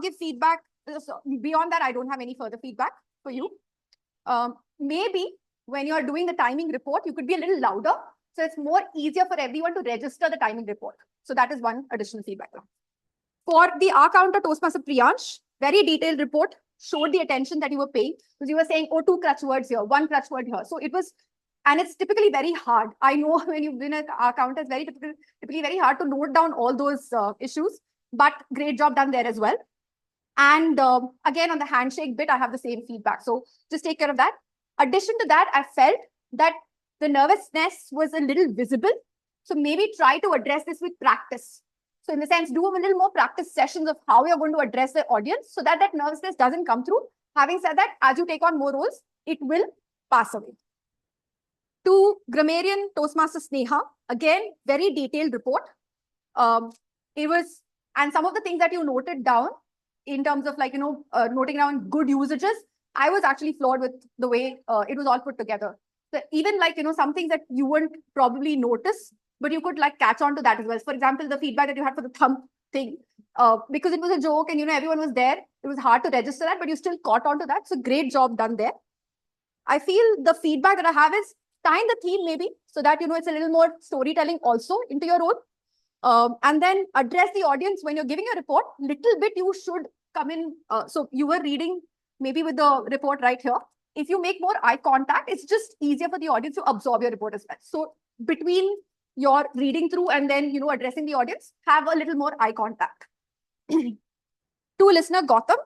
give feedback. So beyond that, I don't have any further feedback for you. Maybe when you're doing the timing report, you could be a little louder. So it's more easier for everyone to register the timing report. So that is one additional feedback. For the R counter, Toastmaster Priyansh, very detailed report, showed the attention that you were paying, because you were saying, oh, 2 crutch words here, 1 crutch word here. So it was, and it's typically very hard. I know when you've been at R counter, it's very typically very hard to note down all those issues, but great job done there as well. And again, on the handshake bit, I have the same feedback. So just take care of that. Addition to that, I felt that the nervousness was a little visible. So maybe try to address this with practice. So in the sense, do a little more practice sessions of how you're going to address the audience so that that nervousness doesn't come through. Having said that, as you take on more roles, it will pass away. To grammarian Toastmaster Sneha, again, very detailed report. It was, and some of the things that you noted down in terms of like, noting down good usages, I was actually floored with the way it was all put together. So even like, some things that you wouldn't probably notice, but you could like catch on to that as well. For example, the feedback that you had for the thumb thing, because it was a joke and, everyone was there, it was hard to register that, but you still caught on to that. So great job done there. I feel the feedback that I have is time the theme maybe, so that, it's a little more storytelling also into your role. And then address the audience when you're giving a report, little bit you should come in. So you were reading maybe with the report right here. If you make more eye contact, it's just easier for the audience to absorb your report as well. So between your reading through and then, addressing the audience, have a little more eye contact. To listener Gautam,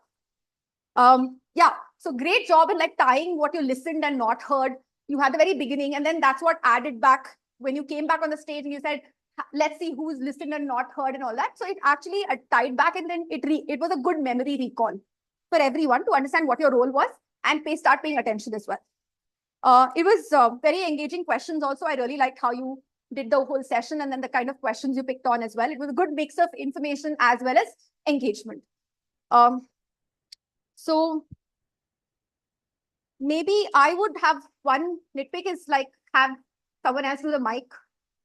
Yeah, so great job in like tying what you listened and not heard. You had the very beginning, and then that's what added back when you came back on the stage and you said, let's see who's listened and not heard and all that. So it actually tied back, and then it was a good memory recall for everyone to understand what your role was and start paying attention as well. It was very engaging questions also. I really liked how you did the whole session and then the kind of questions you picked on as well. It was a good mix of information as well as engagement. So maybe I would have one nitpick is like have someone else do the mic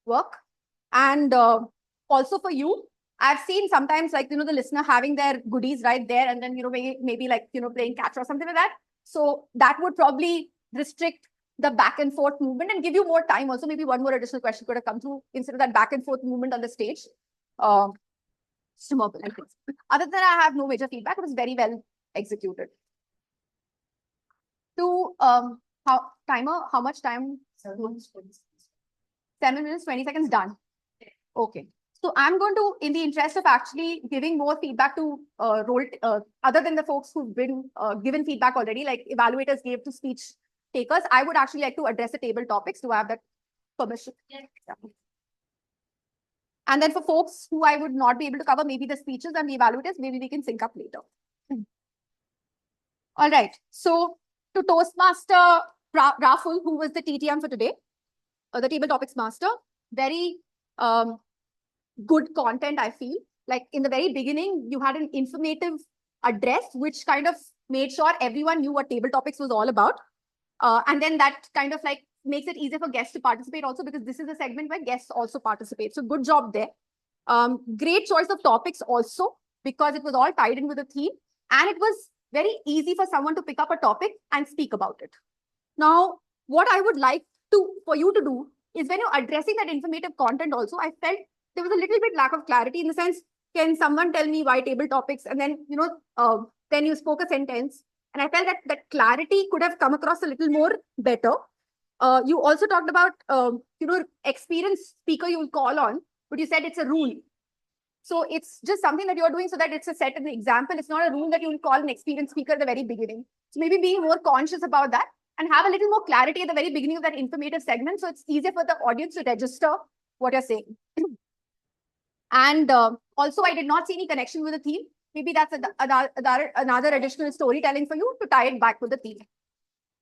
work. And also for you, I've seen sometimes like, the listener having their goodies right there and then, maybe like, playing catch or something like that. So that would probably restrict the back and forth movement and give you more time. Also, maybe one more additional question could have come through instead of that back and forth movement on the stage. Other than that, I have no major feedback. It was very well executed. To how much time? 7 minutes, 20 seconds, done. Okay. So I'm going to, in the interest of actually giving more feedback to other than the folks who've been given feedback already, like evaluators gave to speech takers, I would actually like to address the table topics. Do I have that permission? Yeah. And then for folks who I would not be able to cover, maybe the speeches and the evaluators, maybe we can sync up later. All right. So to Toastmaster Rahul, who was the TTM for today, the table topics master, very good content, I feel. Like in the very beginning, you had an informative address, which kind of made sure everyone knew what table topics was all about. And then that kind of like makes it easier for guests to participate also, because this is a segment where guests also participate. So good job there. Great choice of topics also, because it was all tied in with a theme. And it was very easy for someone to pick up a topic and speak about it. Now, what I would like for you to do is when you're addressing that informative content also, I felt there was a little bit lack of clarity in the sense, can someone tell me why table topics? And then, then you spoke a sentence. And I felt that clarity could have come across a little more better. You also talked about, experienced speaker you will call on, but you said it's a rule. So it's just something that you're doing so that it's a set of the example. It's not a rule that you will call an experienced speaker at the very beginning. So maybe being more conscious about that and have a little more clarity at the very beginning of that informative segment. So it's easier for the audience to register what you're saying. And also, I did not see any connection with the theme. Maybe that's another additional storytelling for you to tie it back with the theme.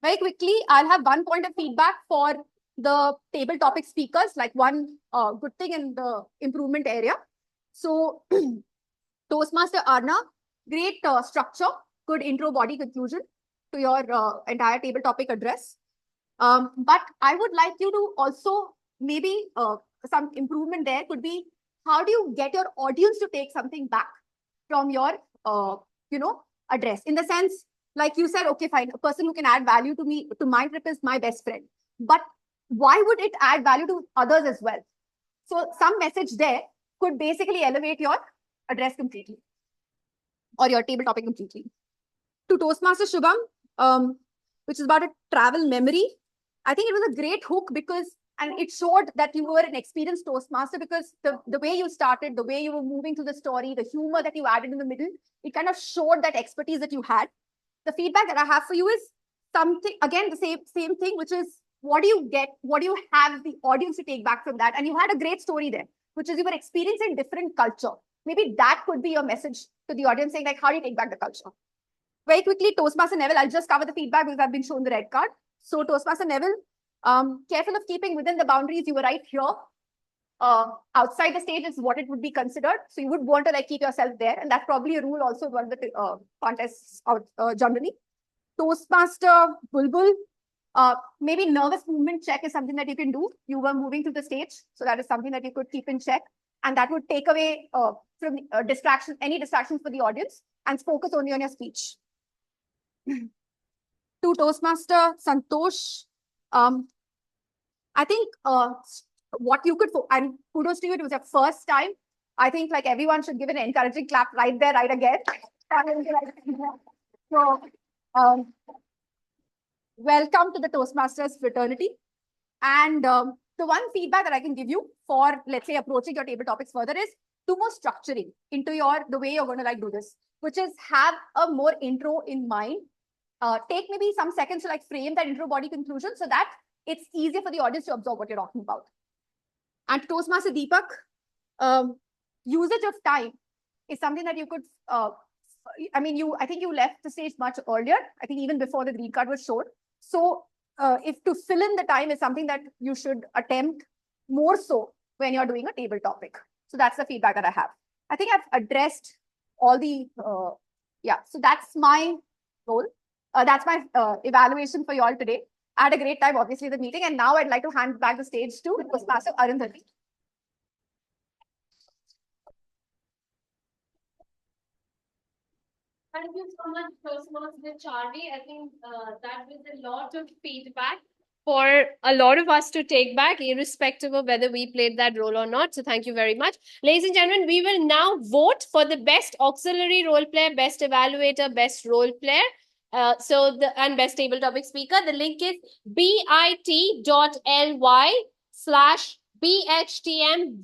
Very quickly, I'll have one point of feedback for the table topic speakers, like one good thing in the improvement area. So Toastmaster Arna, great structure, good intro, body, conclusion to your entire table topic address. But I would like you to also maybe some improvement there could be, how do you get your audience to take something back from your, address? In the sense, like you said, okay, fine, a person who can add value to me, to my trip is my best friend. But why would it add value to others as well? So some message there could basically elevate your address completely or your table topic completely. To Toastmaster Shubham, which is about a travel memory, I think it was a great hook because, and it showed that you were an experienced Toastmaster because the way you started, the way you were moving through the story, the humor that you added in the middle, it kind of showed that expertise that you had. The feedback that I have for you is something, again, the same thing, which is what do you get? What do you have the audience to take back from that? And you had a great story there, which is you were experiencing different culture. Maybe that could be your message to the audience saying like, how do you take back the culture? Very quickly, Toastmaster Neville, I'll just cover the feedback because I've been shown the red card. So Toastmaster Neville, careful of keeping within the boundaries. You were right here. Outside the stage is what it would be considered. So you would want to like keep yourself there. And that's probably a rule also one of the contests out generally. Toastmaster Bulbul, maybe nervous movement check is something that you can do. You were moving through the stage. So that is something that you could keep in check. And that would take away from distraction, any distractions for the audience and focus only on your speech. To Toastmaster Santosh, I think what you could, and kudos to you, it was your first time. I think like everyone should give an encouraging clap right there, right again. So, welcome to the Toastmasters fraternity. And the one feedback that I can give you for, let's say, approaching your table topics further is do more structuring into the way you're going to like do this. which is have a more intro in mind. Take maybe some seconds to like frame that intro body conclusion so that it's easier for the audience to absorb what you're talking about. And Toastmaster Deepak, usage of time is something that you could, I think you left the stage much earlier. I think even before the green card was shown. So if to fill in the time is something that you should attempt more so when you're doing a table topic. So that's the feedback that I have. I think I've addressed all the, so that's my goal. That's my evaluation for you all today. I had a great time, obviously, the meeting. And now I'd like to hand back the stage to Toastmaster Arundhati. Thank you so much, Toastmaster Charlie. I think that was a lot of feedback for a lot of us to take back, irrespective of whether we played that role or not. So thank you very much. Ladies and gentlemen, we will now vote for the best auxiliary role player, best evaluator, best role player. And best table topic speaker. The link is bit.ly/BHTM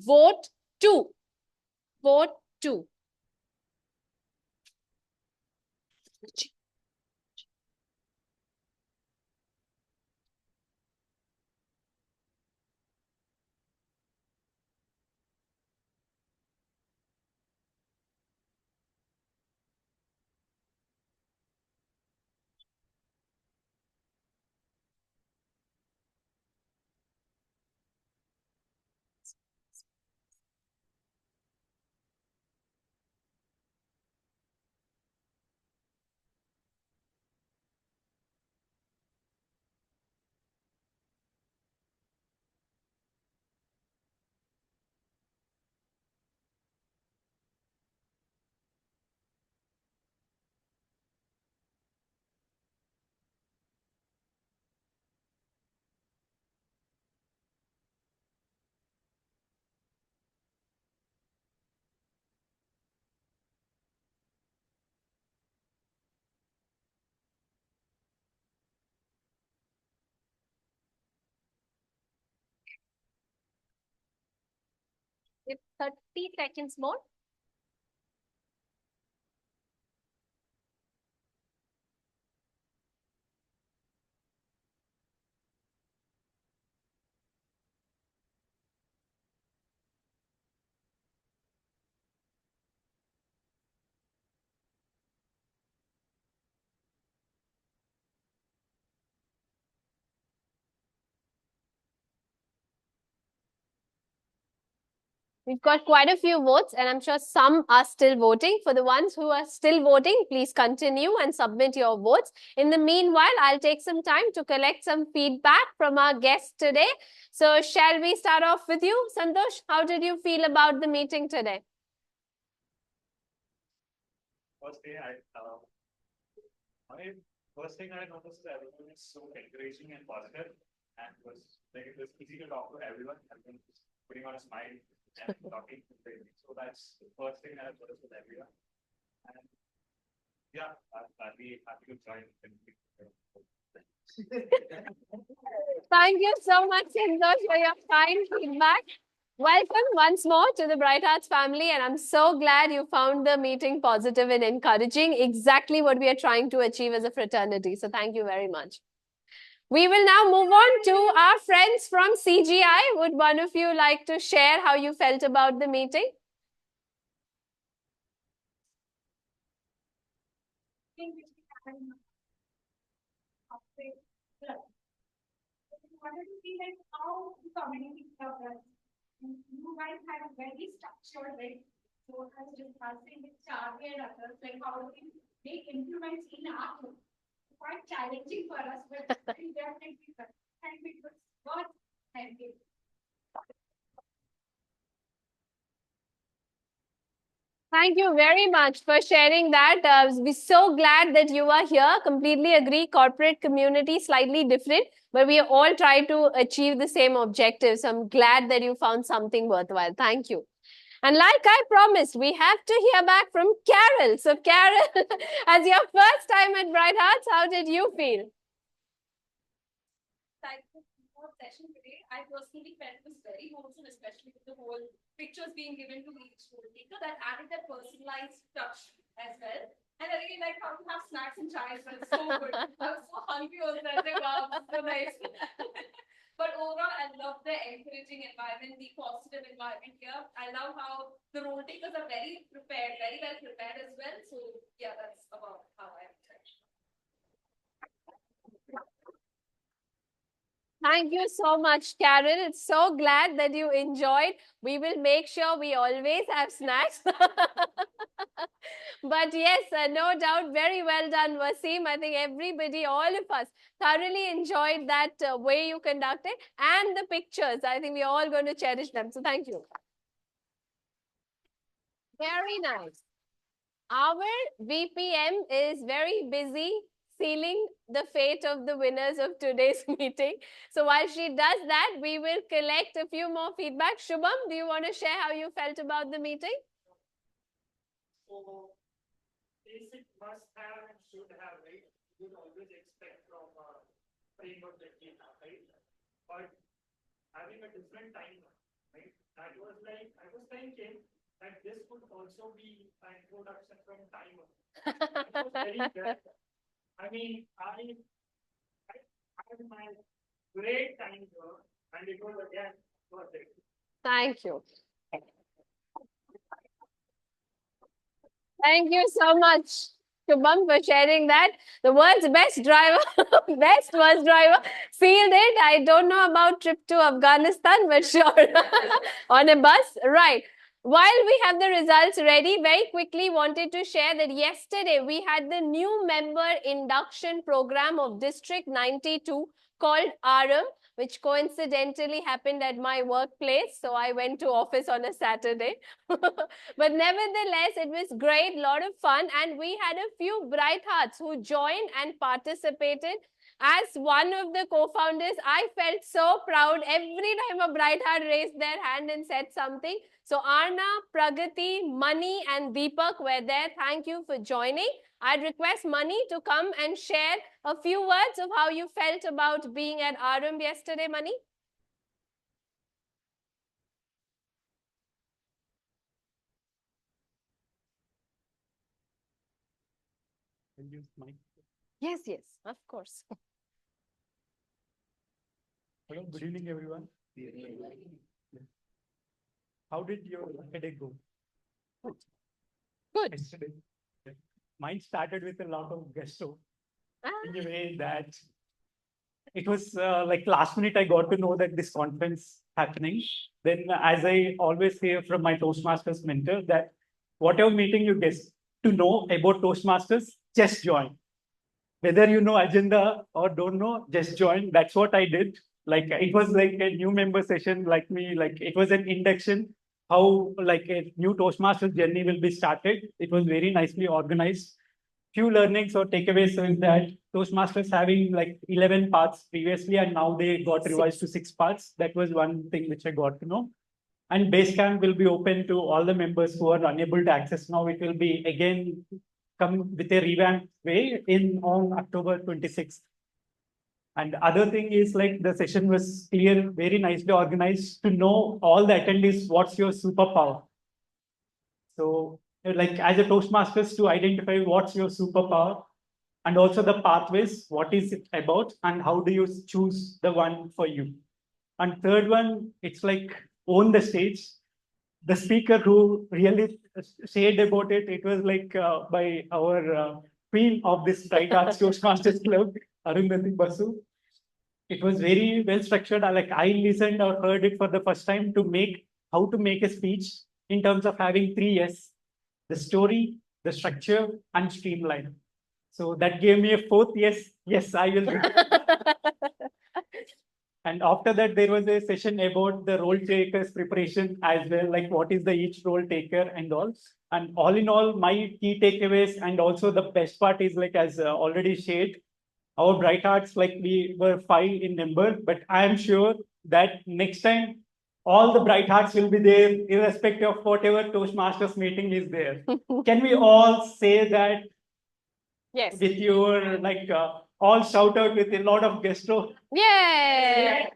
vote 2. Vote 2. If 30 seconds more. We've got quite a few votes, and I'm sure some are still voting. For the ones who are still voting, please continue and submit your votes. In the meanwhile, I'll take some time to collect some feedback from our guests today. So shall we start off with you, Santosh? How did you feel about the meeting today? First day, my first thing I noticed is everyone is so encouraging and positive, and it was easy to talk to everyone. Everyone was putting on a smile and talking. So that's the first thing I noticed with everyone. And yeah, I'll be happy to join. Thank you so much, Santosh, for your kind feedback. Welcome once more to the Bright Hearts family, and I'm so glad you found the meeting positive and encouraging, exactly what we are trying to achieve as a fraternity. So thank you very much. We will now move on to our friends from CGI. Would one of you like to share how you felt about the meeting? Wanted to see like how the community progress. You guys had a very structured way. So I was discussing with Charlie and others, like how do we make improvements in our group. Quite challenging for us, but we definitely and it was worth helping. Thank you very much for sharing that. We're so glad that you are here. Completely agree. Corporate community, slightly different, but we all try to achieve the same objectives. So I'm glad that you found something worthwhile. Thank you. And like I promised, we have to hear back from Carol. So Carol, as your first time at Bright Hearts, how did you feel? Thank you for the session today. I personally felt it was very wholesome, especially with the whole pictures being given to each role taker that added that personalized touch as well. And I really like how we have snacks and chai as well. It's so good. I was so hungry also. I was like, wow, this is so nice. But overall, I love the encouraging environment, the positive environment here. I love how the role takers are very prepared, very well prepared as well. So yeah, that's about how I am. Thank you so much, Karen. It's so glad that you enjoyed. We will make sure we always have snacks. But yes, no doubt, very well done, Wasim. I think everybody, all of us, thoroughly enjoyed that way you conducted and the pictures. I think we're all going to cherish them. So thank you. Very nice. Our VPM is very busy sealing the fate of the winners of today's meeting. So while she does that, we will collect a few more feedback. Shubham, do you want to share how you felt about the meeting? So, basic must have and should have, right? You would always expect from a framework that we have, right? But having a different time, right? That was like, I was thinking that this could also be an introduction from timer. It was very good. I mean, I had my great time here, and it was again perfect. Thank you. Thank you so much, Shubham, for sharing that. The world's best driver, best bus driver, sealed it. I don't know about trip to Afghanistan, but sure, on a bus. Right. While we have the results ready, very quickly wanted to share that yesterday we had the new member induction program of District 92 called ARAM, which coincidentally happened at my workplace. So I went to office on a Saturday. But nevertheless, it was great, lot of fun. And we had a few bright hearts who joined and participated. As one of the co-founders, I felt so proud every time a bright heart raised their hand and said something. So Arna, Pragati, Mani and Deepak were there. Thank you for joining. I'd request Mani to come and share a few words of how you felt about being at ARAM yesterday, Mani. Yes, yes, of course. Hello, good evening, everyone. How did your headache go? Good. Yesterday. Mine started with a lot of gusto in a way that it was like last minute I got to know that this conference happening. Then as I always hear from my Toastmasters mentor that whatever meeting you get to know about Toastmasters, just join. Whether you know agenda or don't know, just join. That's what I did. Like it was like a new member session, like me, like it was an induction, how like a new Toastmasters journey will be started. It was very nicely organized. Few learnings or takeaways is that Toastmasters having like 11 parts previously, and now they got revised to 6 parts. That was one thing which I got to know. And Basecamp will be open to all the members who are unable to access now. It will be again come with a revamped way on October 26th. And other thing is like the session was clear, very nicely organized to know all the attendees, what's your superpower. So like as a Toastmasters to identify what's your superpower and also the pathways, what is it about and how do you choose the one for you. And third one, it's like own the stage. The speaker who really shared about it, it was like by our queen of this Bright Arts Toastmasters Club, Arundhati Basu. It was very well structured. Like I listened or heard it for the first time to make how to make a speech in terms of having 3 S: the story, the structure, and streamline. So that gave me a 4th yes. Yes, I will. And after that, there was a session about the role takers preparation as well, like what is the each role taker and all. And all in all, my key takeaways and also the best part is like as already shared, our Bright Hearts, like we were 5 in number, but I am sure that next time all the Bright Hearts will be there, irrespective of whatever Toastmasters meeting is there. Can we all say that? Yes. With your like all shout out with a lot of gusto. Yay!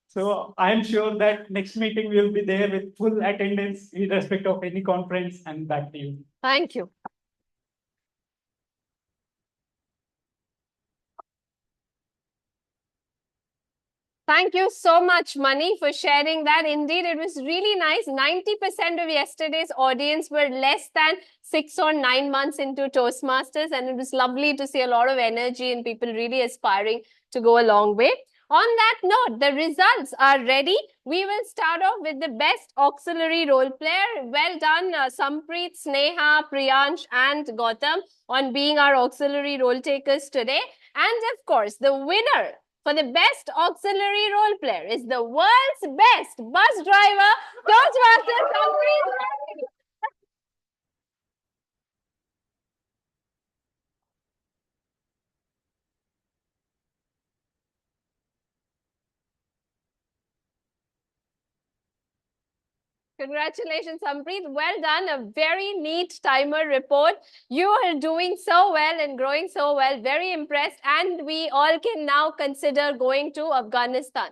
So I am sure that next meeting will be there with full attendance, irrespective of any conference, and back to you. Thank you. Thank you so much, Mani, for sharing that. Indeed, it was really nice. 90% of yesterday's audience were less than 6 or 9 months into Toastmasters, and it was lovely to see a lot of energy and people really aspiring to go a long way. On that note, the results are ready. We will start off with the best auxiliary role player. Well done, Sampreet, Sneha, Priyansh, and Gautam on being our auxiliary role takers today. And of course, the winner for the best auxiliary role player is the world's best bus driver, Toastmaster Sampreet. Congratulations, Sampreet. Well done. A very neat timer report. You are doing so well and growing so well. Very impressed. And we all can now consider going to Afghanistan.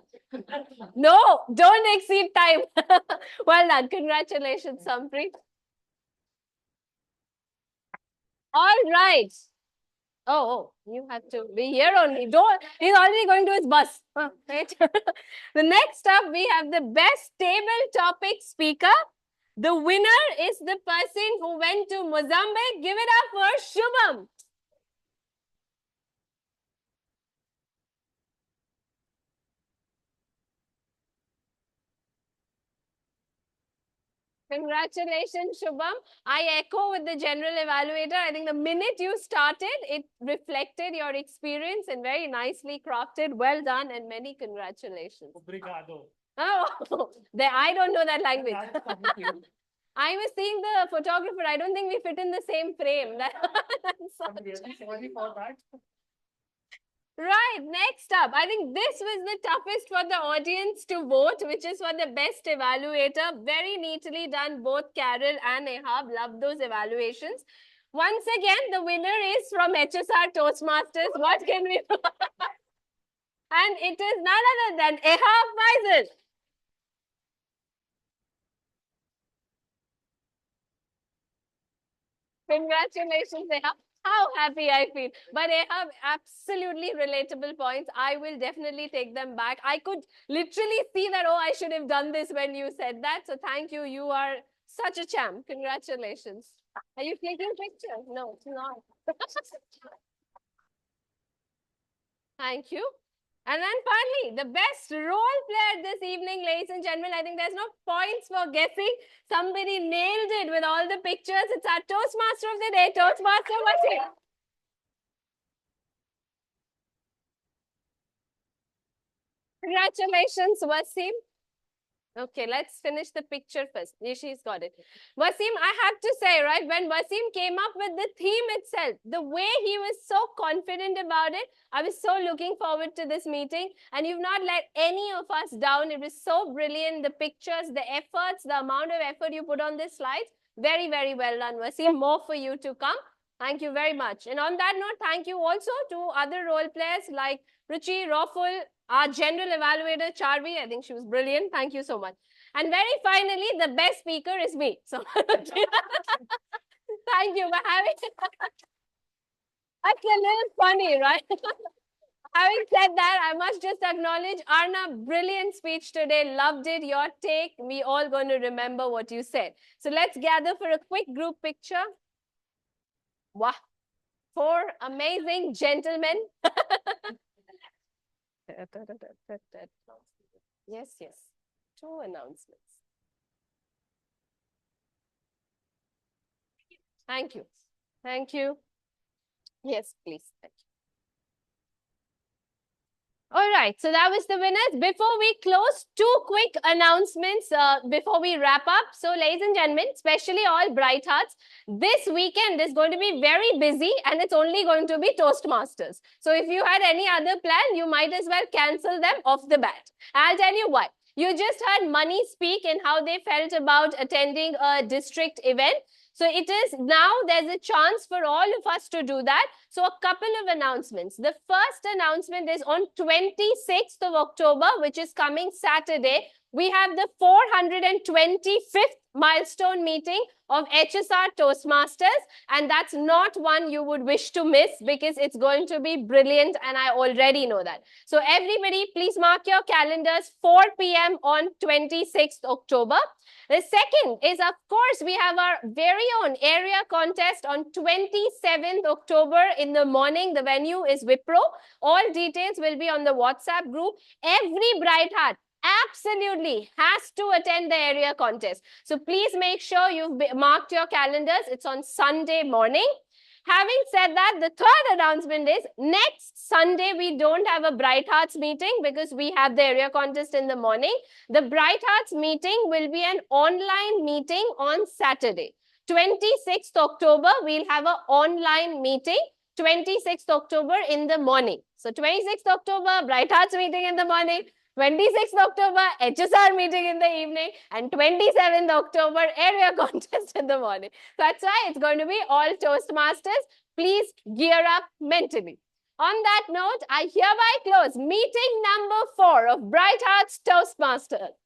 No, don't exceed time. Well done. Congratulations, Sampreet. All right. Oh, you have to be here only. Don't. He's already going to his bus. Right. The next up, we have the best table topic speaker. The winner is the person who went to Mozambique. Give it up for Shubham. Congratulations, Shubham. I echo with the general evaluator. I think the minute you started, it reflected your experience and very nicely crafted. Well done and many congratulations. Obrigado. Oh, I don't know that language. I was seeing the photographer. I don't think we fit in the same frame. I'm really sorry for that. Right, next up, I think this was the toughest for the audience to vote, which is for the best evaluator. Very neatly done, both Carol and Ehab. Love those evaluations. Once again, the winner is from HSR Toastmasters. What can we do? And it is none other than Ehab Faisal. Congratulations, Ehab. How happy I feel. But I have absolutely relatable points. I will definitely take them back. I could literally see that, oh, I should have done this when you said that. So thank you. You are such a champ. Congratulations. Are you taking pictures? No, it's not. Thank you. And then finally, the best role player this evening, ladies and gentlemen. I think there's no points for guessing. Somebody nailed it with all the pictures. It's our Toastmaster of the day, Toastmaster Wasim. Congratulations, Wasim. Okay, let's finish the picture first. She's got it. Wasim, I have to say, right, when Wasim came up with the theme itself, the way he was so confident about it, I was so looking forward to this meeting. And you've not let any of us down. It was so brilliant. The pictures, the efforts, the amount of effort you put on this slide. Very, very well done, Wasim. More for you to come. Thank you very much. And on that note, thank you also to other role players like Ruchi, Roful, our general evaluator, Charvi. I think she was brilliant. Thank you so much. And very finally, the best speaker is me. So thank you for having That's a little funny, right? Having said that, I must just acknowledge Arna, brilliant speech today. Loved it. Your take. We all going to remember what you said. So let's gather for a quick group picture. Wow. 4 amazing gentlemen. Yes, yes. 2 announcements. Thank you. Thank you. Yes, please. Thank you. All right, so that was the winners. Before we close, 2 quick announcements before we wrap up. So, ladies and gentlemen, especially all bright hearts, this weekend is going to be very busy and it's only going to be Toastmasters. So, if you had any other plan, you might as well cancel them off the bat. I'll tell you why. You just heard Mani speak and how they felt about attending a district event. So it is now there's a chance for all of us to do that. So a couple of announcements. The first announcement is on 26th of October, which is coming Saturday. we have the 425th milestone meeting of HSR Toastmasters, and that's not one you would wish to miss because it's going to be brilliant, and I already know that. So everybody, please mark your calendars, 4 p.m. on 26th October. The second is, of course, we have our very own area contest on 27th October in the morning. The venue is Wipro. All details will be on the WhatsApp group. Every Bright Heart absolutely has to attend the area contest. So please make sure you've marked your calendars. It's on Sunday morning. Having said that, the third announcement is next Sunday, we don't have a Bright Hearts meeting because we have the area contest in the morning. The Bright Hearts meeting will be an online meeting on Saturday. 26th October, we'll have an online meeting. 26th October in the morning. So 26th October, Bright Hearts meeting in the morning. 26th October, HSR meeting in the evening, and 27th October, area contest in the morning. That's why it's going to be all Toastmasters. Please gear up mentally. On that note, I hereby close meeting number 4 of Bright Hearts Toastmasters.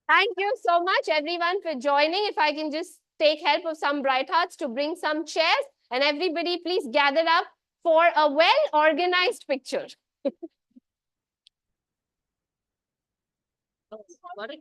Thank you so much, everyone, for joining. If I can just take help of some Bright Hearts to bring some chairs. And everybody, please gather up for a well-organized picture. What a